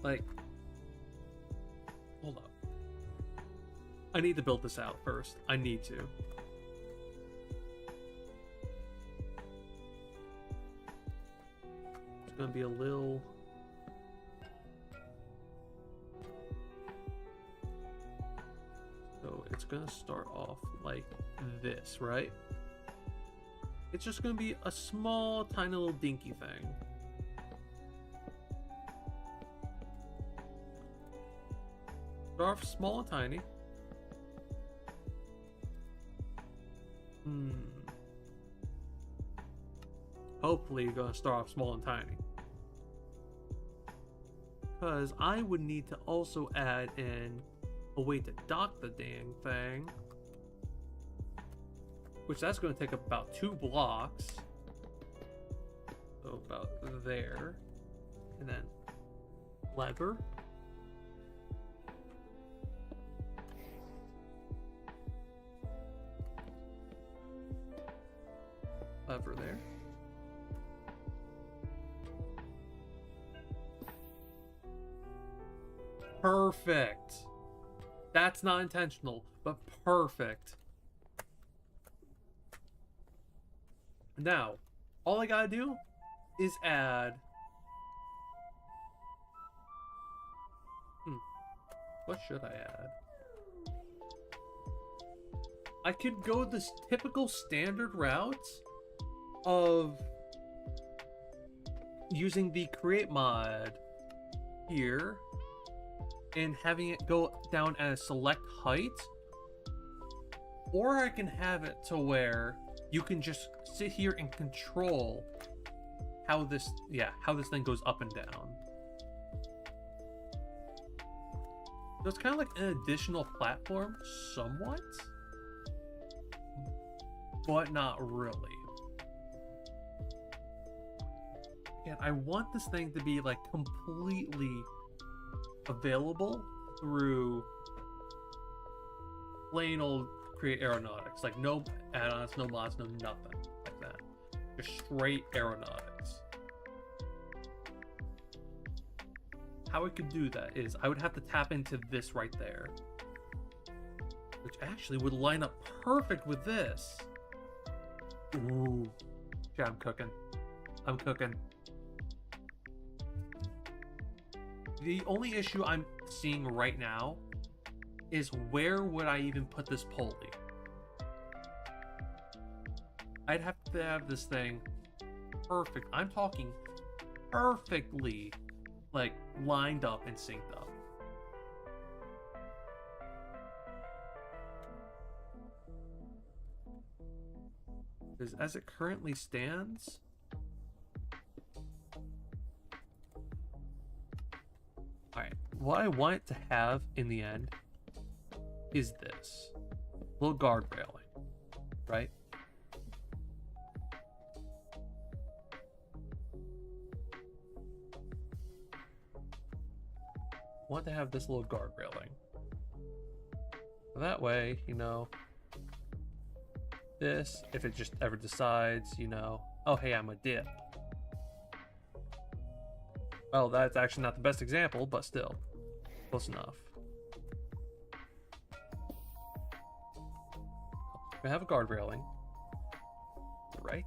Like... Hold up. I need to build this out first. I need to. Gonna be a little... So it's gonna start off like this, right? It's just gonna be a small, tiny little dinky thing. Start off small and tiny. Hopefully you're gonna start off small and tiny. Because I would need to also add in a way to dock the dang thing. Which that's going to take up about 2 blocks. So about there. And then lever. Lever there. Perfect. That's not intentional, but perfect. Now, all I gotta do is add... What should I add? I could go this typical standard route of using the create mod here and having it go down at a select height, or I can have it to where you can just sit here and control how this thing goes up and down. So it's kind of like an additional platform, somewhat, but not really. Again, I want this thing to be like completely available through plain old Create Aeronautics. Like no add-ons, no mods, no nothing like that. Just straight Aeronautics. How I could do that is I would have to tap into this right there, which actually would line up perfect with this. Ooh. Yeah, I'm cooking. I'm cooking. The only issue I'm seeing right now is where would I even put this pulley? I'd have to have this thing perfect. I'm talking perfectly, like, lined up and synced up. Because as it currently stands, alright, what I want it to have in the end is this little guard railing, right? I want to have this little guard railing. That way, you know, this, if it just ever decides, you know, oh hey, I'm a dip. Well, that's actually not the best example, but still, close enough. We have a guard railing, right?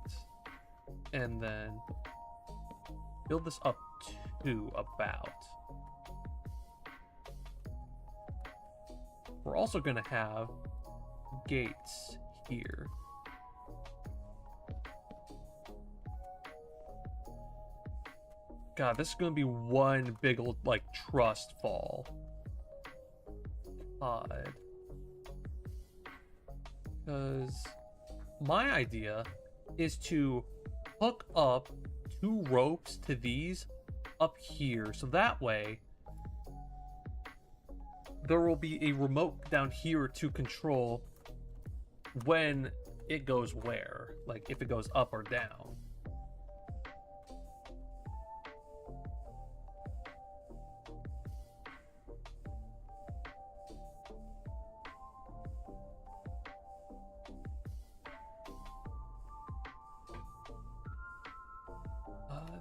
And then build this up to about. We're also going to have gates here. God, this is going to be one big old, like, trust fall. Odd. Because my idea is to hook up 2 ropes to these up here. So that way, there will be a remote down here to control when it goes where. Like, if it goes up or down.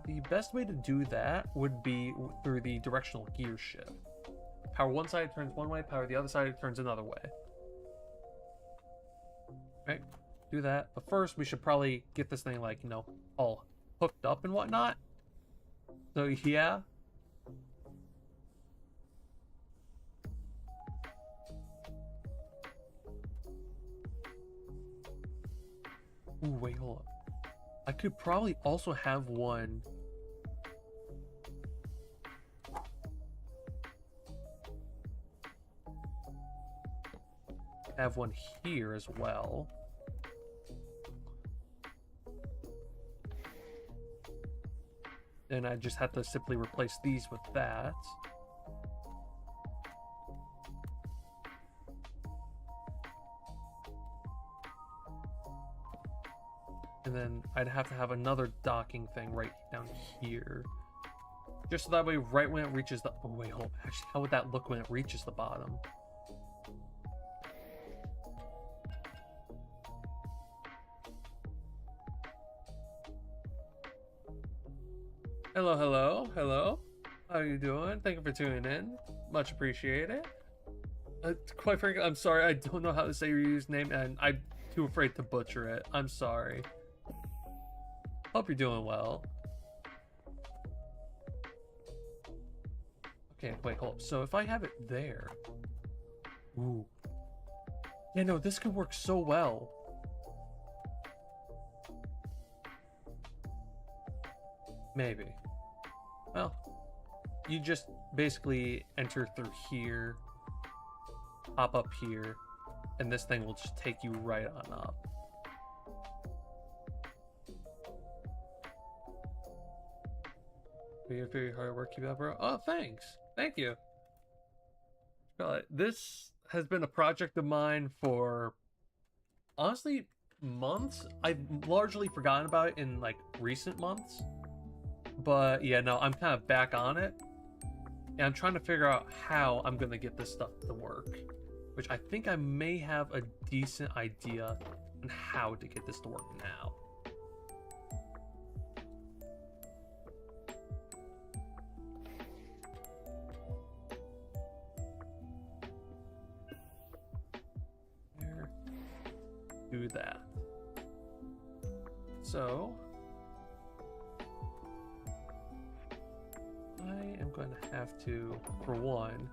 The best way to do that would be through the directional gear shift. Power one side, it turns one way. Power the other side, it turns another way. Right, do that. But first, we should probably get this thing, like, you know, all hooked up and whatnot. So, yeah. Ooh, wait, hold up. I could probably also have one. Have one here as well. Then I just have to simply replace these with that. And then I'd have to have another docking thing right down here. Just so that way, right when it reaches the... Oh, wait, hold on. Actually, how would that look when it reaches the bottom? Hello, hello, hello. How are you doing? Thank you for tuning in. Much appreciated. Quite frankly, I'm sorry. I don't know how to say your username, and I'm too afraid to butcher it. I'm sorry. Hope you're doing well. Okay, wait, hold up. So if I have it there... Ooh. Yeah, no, this could work so well. Maybe. Well, you just basically enter through here, hop up here, and this thing will just take you right on up. Very hard work, keep up, bro. Oh, thanks. Thank you. This has been a project of mine for, honestly, months. I've largely forgotten about it in, like, recent months. But, yeah, no, I'm kind of back on it. And I'm trying to figure out how I'm going to get this stuff to work. Which I think I may have a decent idea on how to get this to work now. There. Do that. So I am going to have to, for one,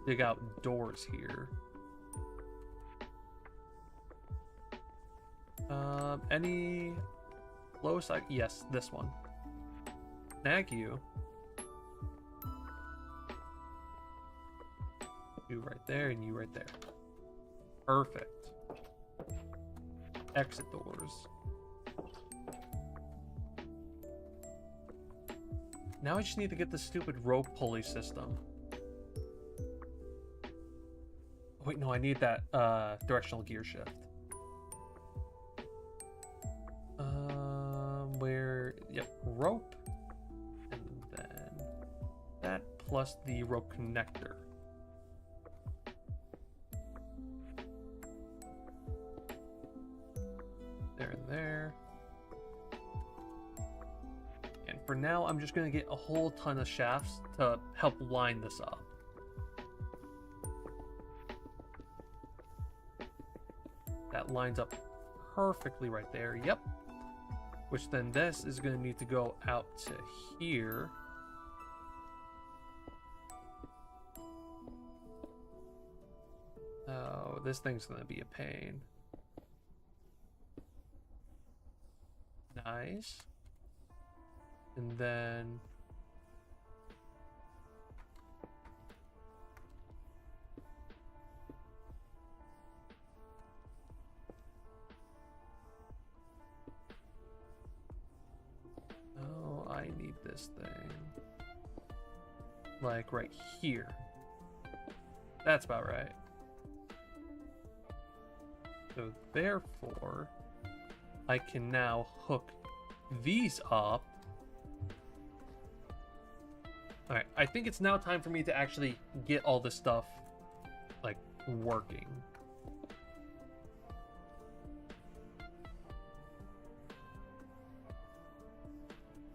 dig out doors here. Any low side? Yes, this one. Snag you. You right there and you right there. Perfect. Exit doors. Now I just need to get the stupid rope pulley system. Wait, no, I need that directional gear shift. Yep, rope, and then that plus the rope connector. There and there. And for now, I'm just gonna get a whole ton of shafts to help line this up. That lines up perfectly right there, yep. Which then this is going to need to go out to here. Oh, this thing's going to be a pain. Nice. And then... I need this thing. Like right here. That's about right. So therefore, I can now hook these up. Alright, I think it's now time for me to actually get all this stuff, like, working.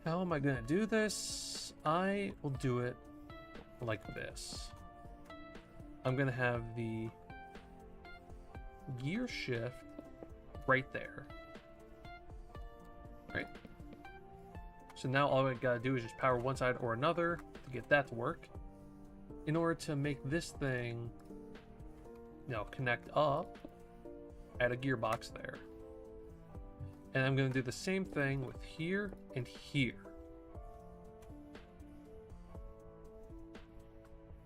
How am I gonna do this? I will do it like this. I'm gonna have the gear shift right there. Right. So now all I gotta do is just power one side or another to get that to work. In order to make this thing, you know, connect up, add a gearbox there. And I'm going to do the same thing with here and here.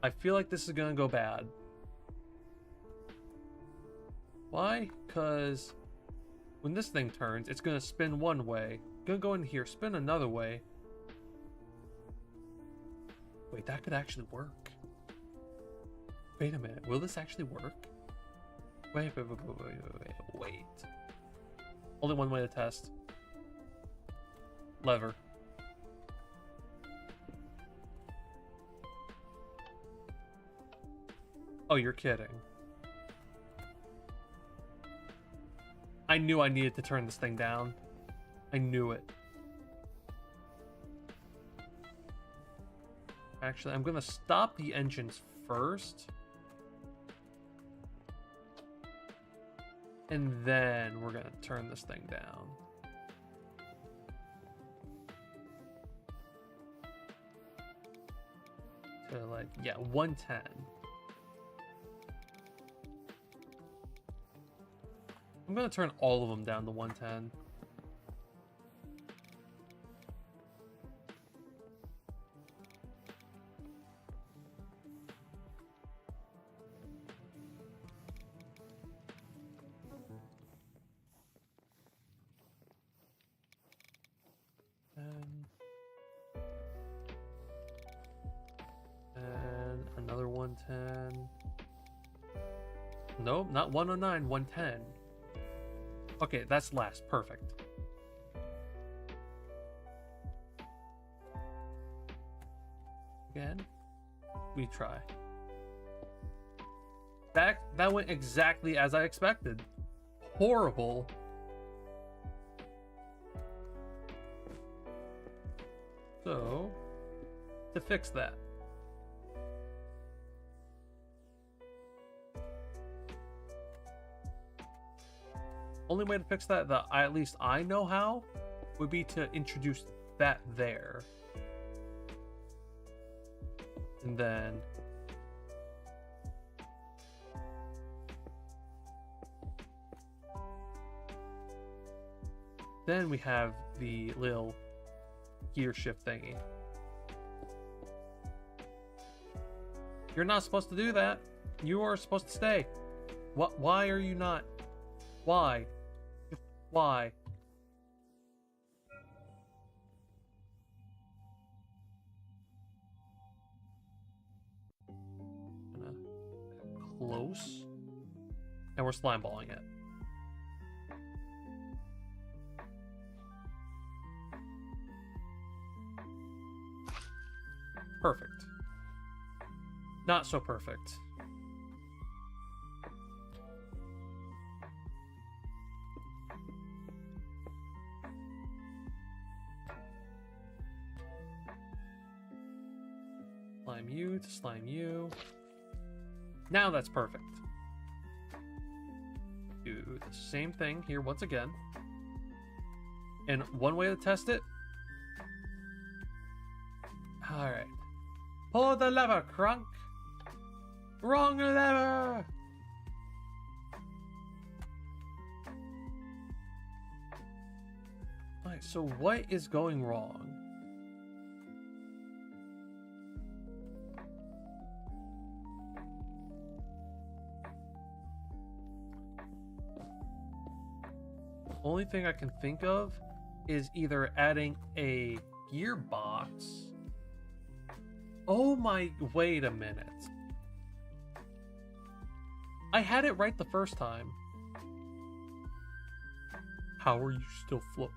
I feel like this is going to go bad. Why? Because when this thing turns, it's going to spin one way. Going to go in here, spin another way. Wait, that could actually work. Wait a minute. Will this actually work? Wait. Only one way to test. Lever. Oh, you're kidding. I knew I needed to turn this thing down. I knew it. Actually, I'm gonna stop the engines first. And then we're gonna turn this thing down. To like, yeah, 110. I'm gonna turn all of them down to 110. And another 110. Nope, not 109, 110. Okay, that's last. Perfect. Again, we try. That went exactly as I expected. Horrible. So, to fix that, only way to fix that at least I know how would be to introduce that there. And then we have the little gear shift thingy. You're not supposed to do that. You are supposed to stay. What? Why are you not? Why? Why? Close. And we're slime balling it. Perfect. Not so perfect. Slime you to slime you. Now that's perfect. Do the same thing here once again. And one way to test it. Alright. Pull the lever, Crunk. Wrong lever. Alright, so what is going wrong? Only thing I can think of is either adding a gearbox. Oh my, wait a minute. I had it right the first time. How are you still floating?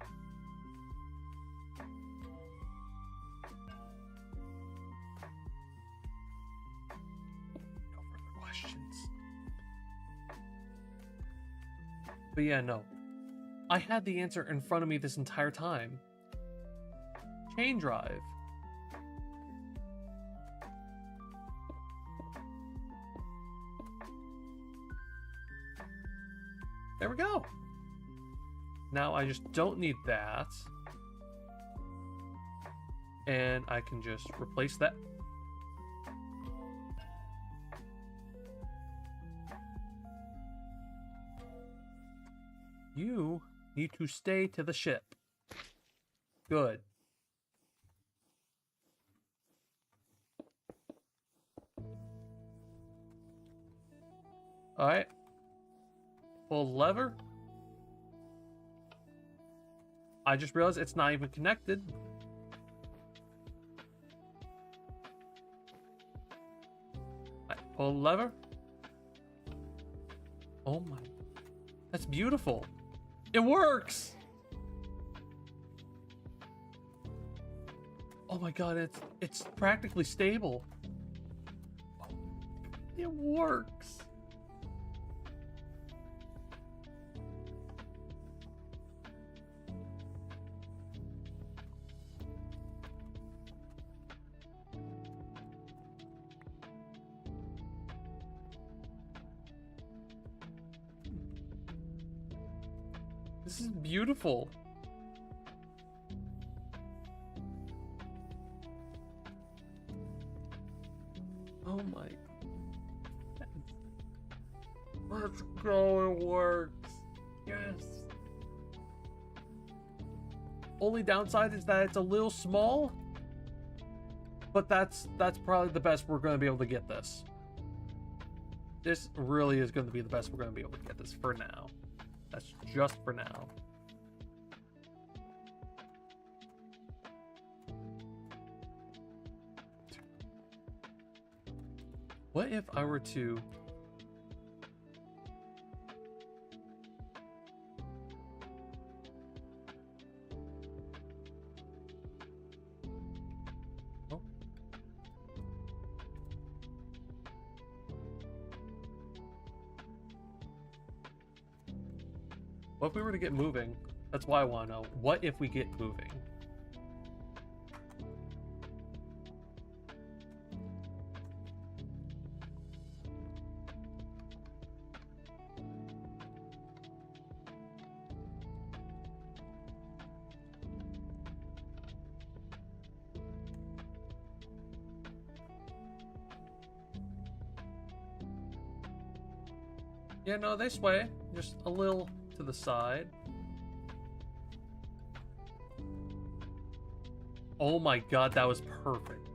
No further questions. But yeah, no. I had the answer in front of me this entire time. Chain drive. There we go. Now I just don't need that. And I can just replace that. You need to stay to the ship. Good. Alright. Pull lever. I just realized it's not even connected. Right, pull lever. Oh my. That's beautiful. It works! Oh my god, it's practically stable. It works. This is beautiful. Oh my. Let's go, it works. Yes. Only downside is that it's a little small, but that's probably the best we're going to be able to get this. This really is going to be the best we're going to be able to get this for now. That's just for now. What if I were to... Oh. What if we were to get moving? That's why I want to know. What if we get moving? Yeah, no, they sway. Just a little to the side. Oh my god, that was perfect.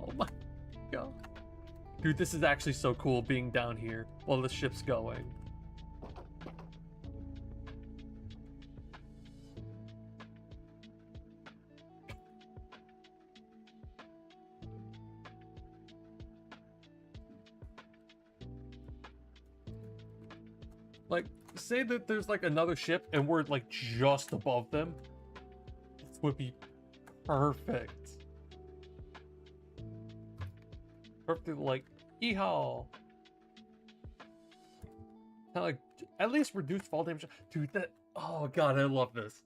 Oh my god. Dude, this is actually so cool being down here while the ship's going. Like, say that there's like another ship and we're like just above them. This would be perfect. Perfect, like, yeehaw. Kind of like, at least reduce fall damage. Dude, that, oh god, I love this.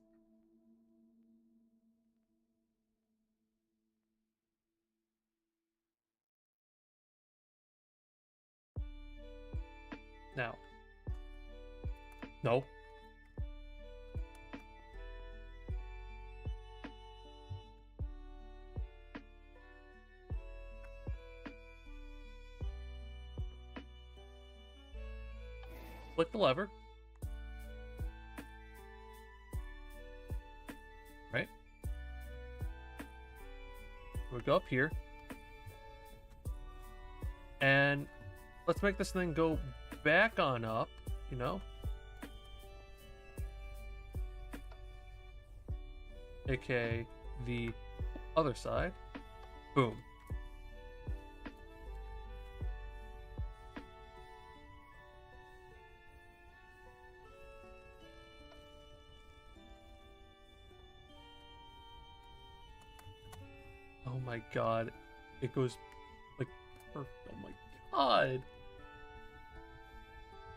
Now. No. Flick the lever. Right? We'll go up here. And let's make this thing go back on up, you know? AKA the other side. Boom. Oh my god. It goes like perfect. Oh my god.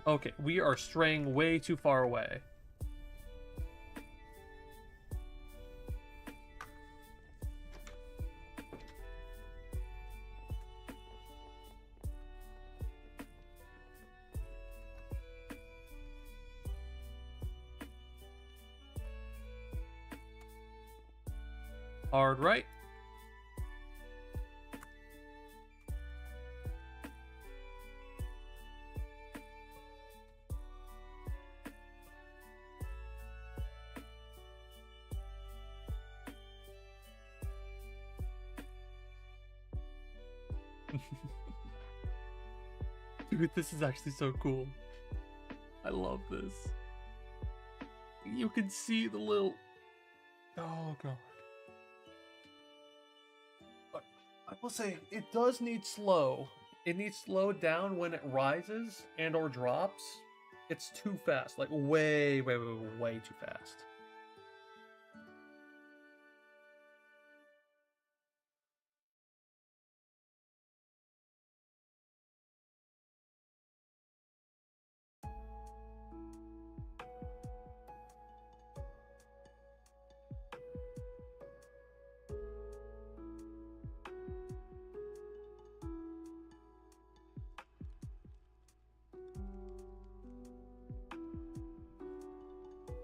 Okay, we are straying way too far away. Hard right. Dude, this is actually so cool. I love this. You can see the little... Oh god. But I will say, it does need slow. It needs slowed down when it rises and or drops. It's too fast. Like way too fast.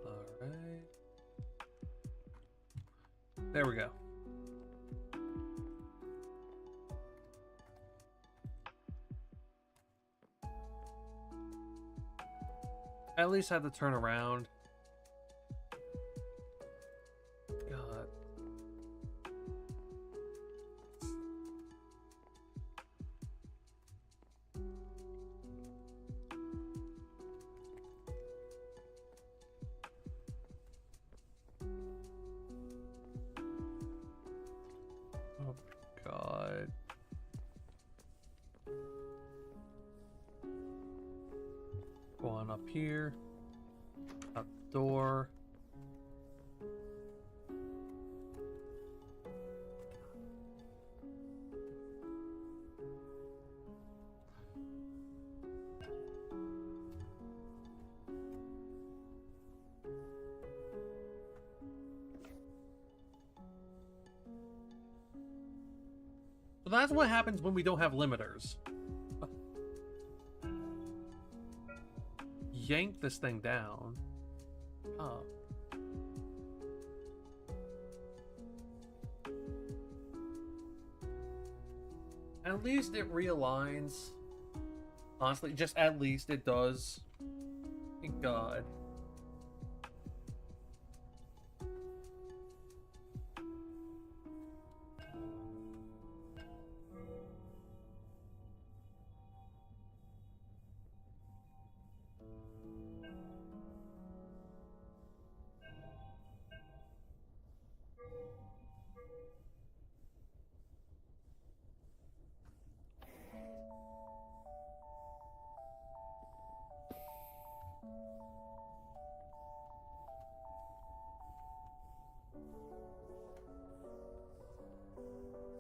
Alright. There we go. At least have to turn around. God. Oh god. Go on up here. Out the door. So that's what happens when we don't have limiters. Yank this thing down. Oh. At least it realigns. Honestly, just at least it does. Thank God.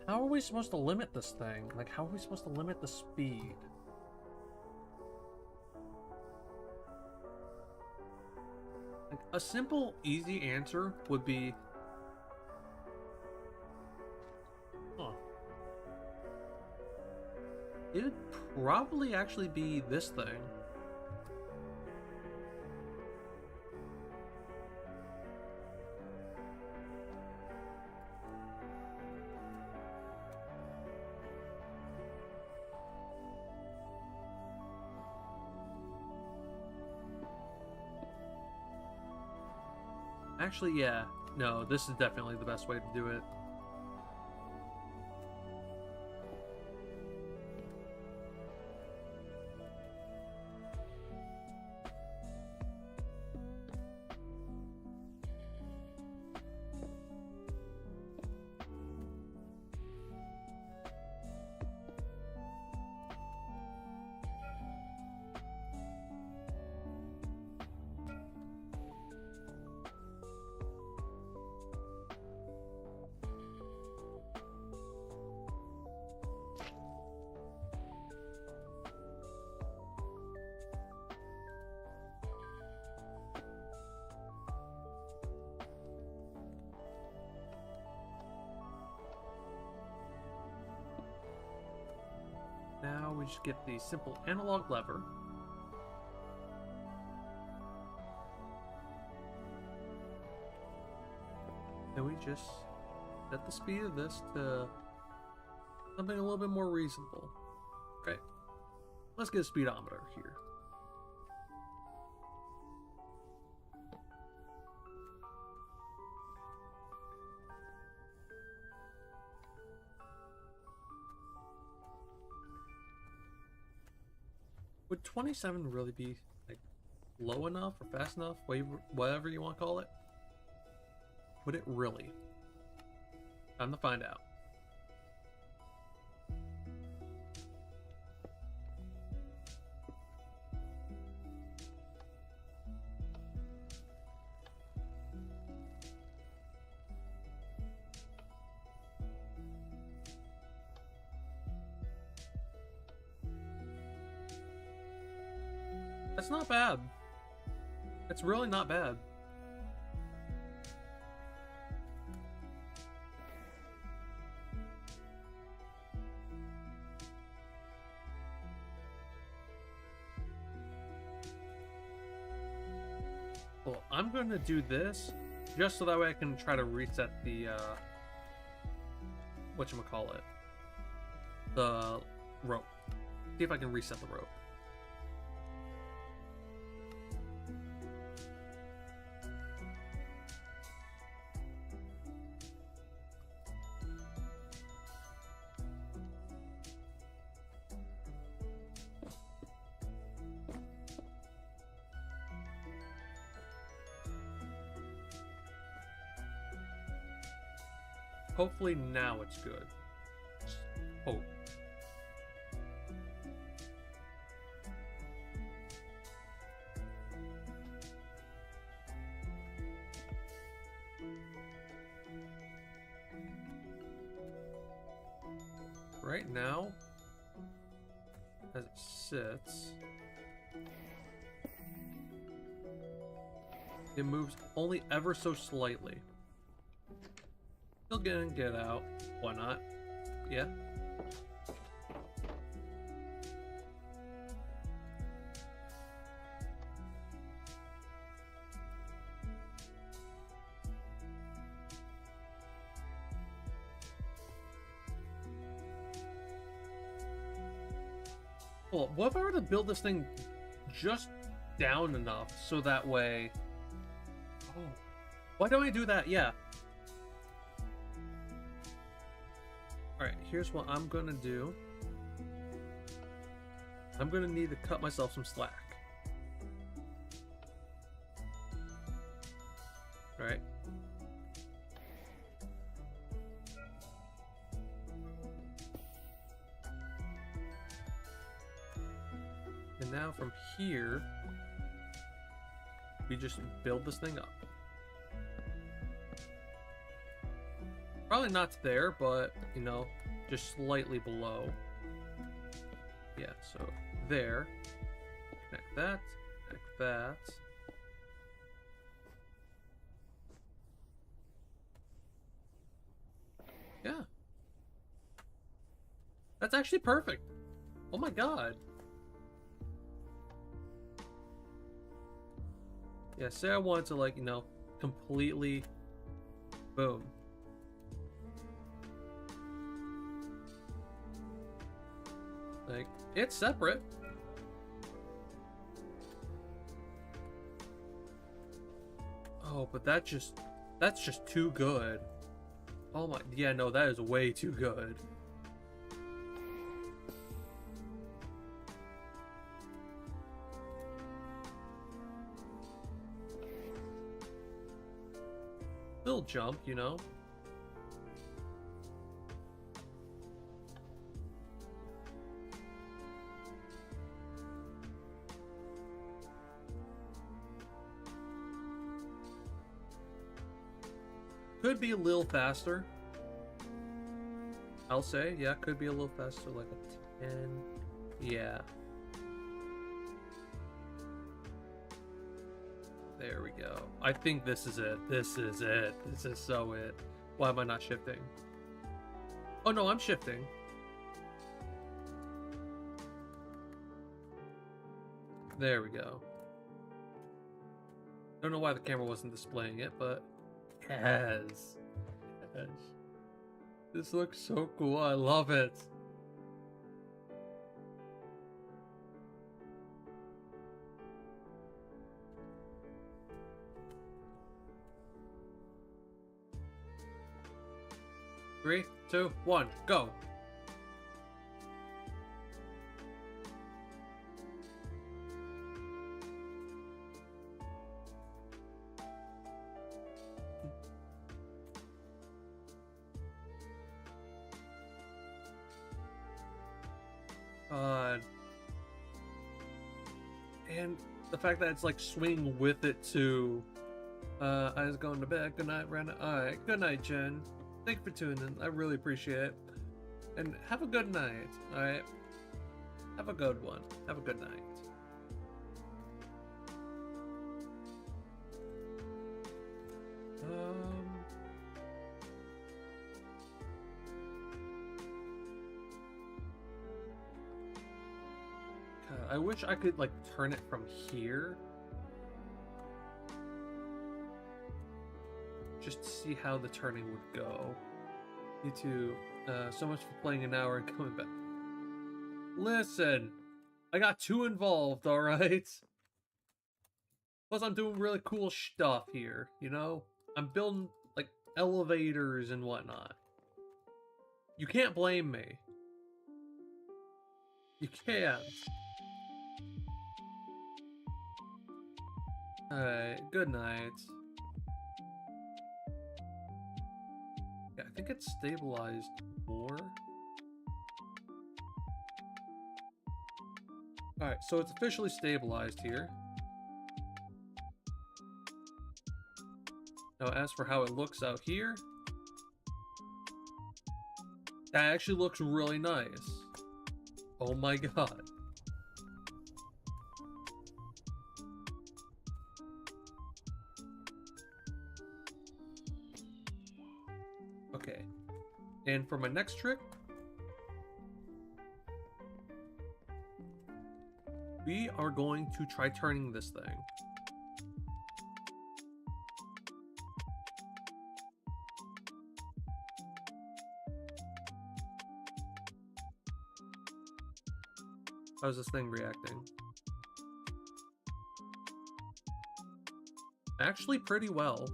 How are we supposed to limit this thing? Like, how are we supposed to limit the speed? Like, a simple, easy answer would be... Huh. It'd probably actually be this thing. Actually, yeah. No, this is definitely the best way to do it. Now we just get the simple analog lever. And we just set the speed of this to something a little bit more reasonable. Okay, let's get a speedometer here. Would 27 really be like low enough or fast enough, whatever you want to call it? Would it really? Time to find out. That's not bad. It's really not bad. Well, I'm going to do this just so that way I can try to reset the, whatchamacallit, the rope. See if I can reset the rope. Hopefully now it's good. Just hope. Right now, as it sits, it moves only ever so slightly. Still get in, get out. Why not? Yeah. Well, what if I were to build this thing just down enough so that way... Oh. Why don't I do that? Yeah. Alright, here's what I'm gonna do. I'm gonna need to cut myself some slack. Alright. And now from here, we just build this thing up. Probably not there, but, you know, just slightly below. Yeah, so there. Connect that, connect that. Yeah. That's actually perfect. Oh my god. Yeah, say I wanted to, like, you know, completely... Boom. Like, it's separate. Oh, but that's just too good. Oh my, yeah, no, that is way too good. Little jump, you know. Could be a little faster. I'll say, yeah, could be a little faster, like a 10. Yeah. There we go. I think this is it. This is it. This is so it. Why am I not shifting? Oh no, I'm shifting. There we go. Don't know why the camera wasn't displaying it, but yes. Yes. This looks so cool. I love it. Three, two, one, go. And the fact that it's like swinging with it too. I was going to bed. Good night, Brandon. Alright, good night, Jen. Thank you for tuning in. I really appreciate it. And have a good night. Alright. Have a good one. Have a good night. I wish I could like turn it from here. Just to see how the turning would go. You two, so much for playing an hour and coming back. Listen, I got too involved, alright? Plus I'm doing really cool stuff here, you know? I'm building, like, elevators and whatnot. You can't blame me. You can't. Alright, good night. Yeah, I think it's stabilized more. Alright, so it's officially stabilized here. Now, as for how it looks out here, that actually looks really nice. Oh my god. Okay. And for my next trick, we are going to try turning this thing. How's this thing reacting? Actually pretty well.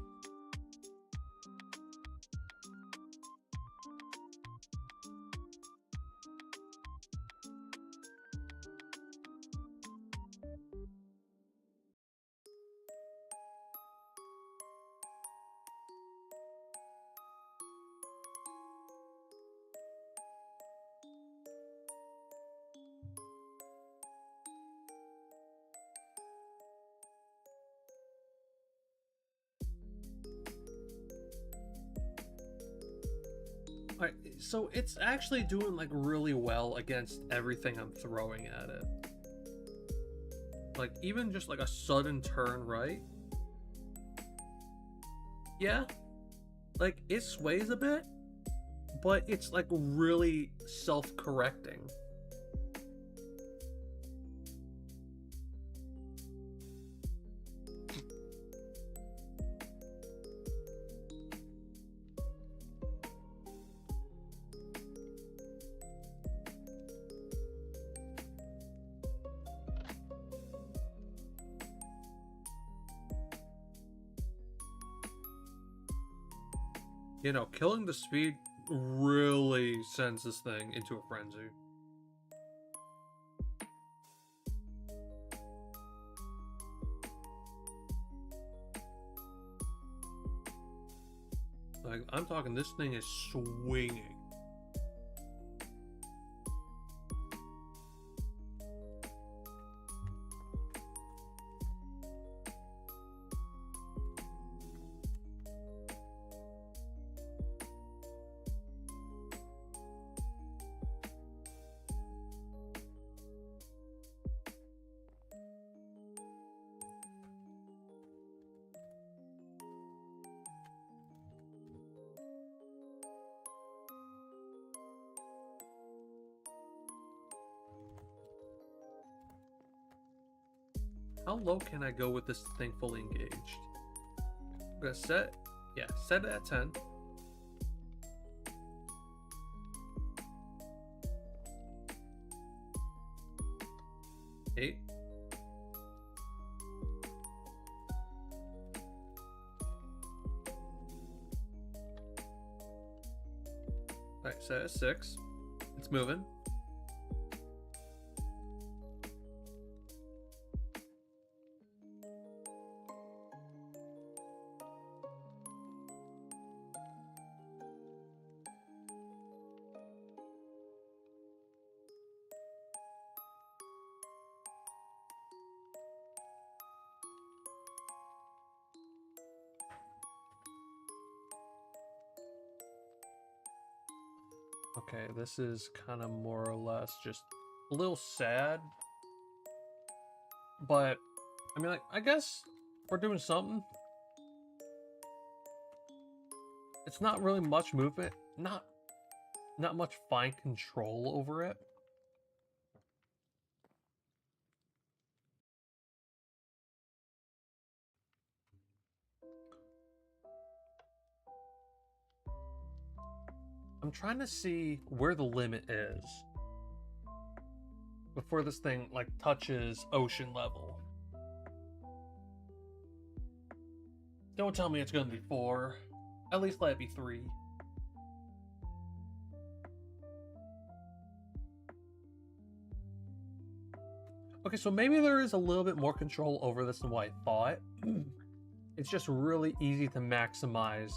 Alright, so it's actually doing like really well against everything I'm throwing at it. Like even just like a sudden turn right. Yeah, like it sways a bit, but it's like really self-correcting. You know, killing the speed really sends this thing into a frenzy. Like, I'm talking, this thing is swinging. How low can I go with this thing fully engaged? I'm gonna set, yeah, set it at 10. Eight. Alright, set at 6. It's moving. Okay, this is kind of more or less just a little sad. But, I mean, like, I guess we're doing something. It's not really much movement. Not much fine control over it. I'm trying to see where the limit is before this thing like touches ocean level. Don't tell me it's gonna be 4. At least let it be 3. Okay, so maybe there is a little bit more control over this than what I thought. It's just really easy to maximize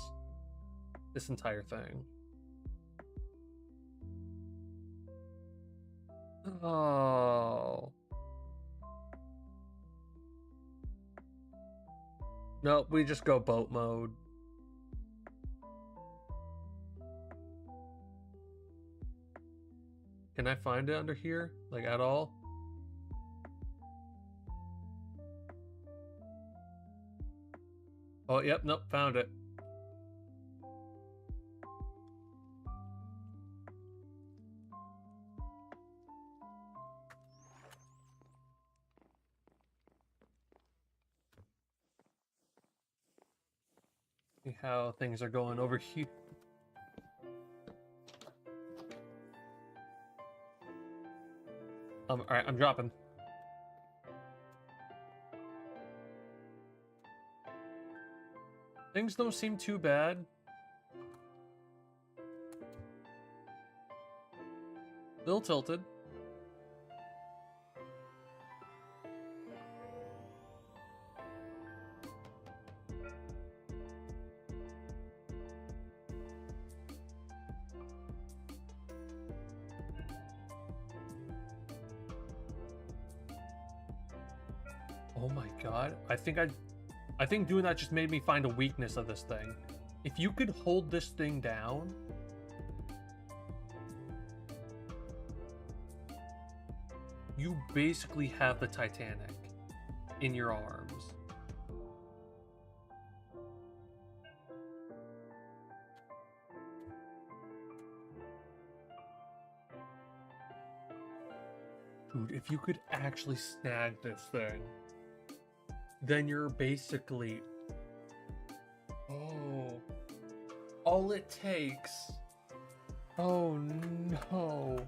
this entire thing. Oh. Nope, we just go boat mode. Can I find it under here? Like, at all? Oh, yep, nope, found it. See how things are going over here. Alright, I'm dropping. Things don't seem too bad. Little tilted. Oh my god. I think doing that just made me find a weakness of this thing. If you could hold this thing down, you basically have the Titanic in your arms. Dude, if you could actually snag this thing, then you're basically... Oh. All it takes... Oh no.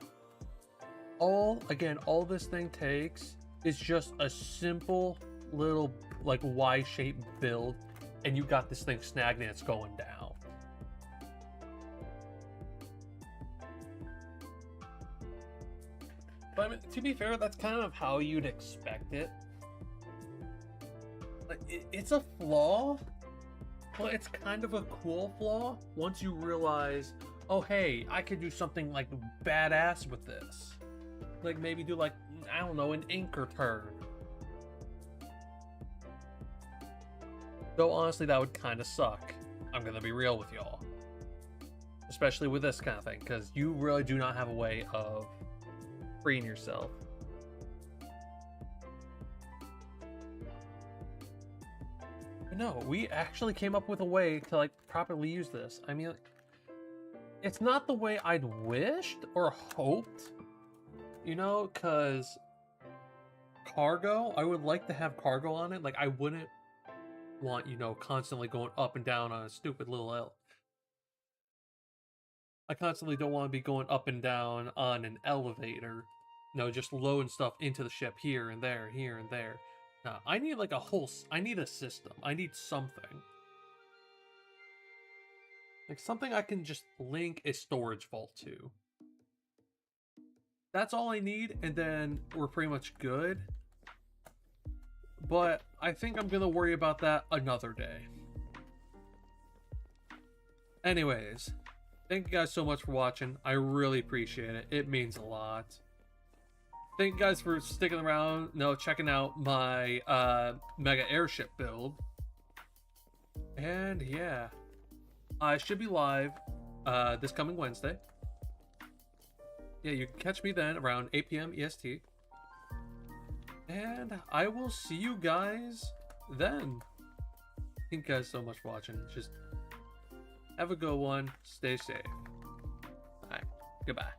All this thing takes is just a simple little, like, Y-shaped build, and you got this thing snagged and it's going down. But I mean, to be fair, that's kind of how you'd expect it. Like, it's a flaw, but it's kind of a cool flaw once you realize, oh hey, I could do something like badass with this. Like maybe do like, I don't know, an anchor turn. Though honestly, that would kind of suck. I'm gonna be real with y'all. Especially with this kind of thing, because you really do not have a way of freeing yourself. But no, we actually came up with a way to like properly use this. I mean, it's not the way I'd wished or hoped, you know, because cargo, I would like to have cargo on it. Like, I wouldn't want, you know, constantly going up and down on a stupid little L. I constantly don't want to be going up and down on an elevator. No, just loading stuff into the ship here and there, here and there. No, I need like a whole, I need a system. I need something. Like something I can just link a storage vault to. That's all I need, and then we're pretty much good. But I think I'm gonna worry about that another day. Anyways, thank you guys so much for watching. I really appreciate it. It means a lot. Thank you guys for sticking around, checking out my Mega Airship build. And yeah, I should be live this coming Wednesday. Yeah, you can catch me then around 8 p.m. EST. And I will see you guys then. Thank you guys so much for watching. Just have a good one. Stay safe. Alright, goodbye.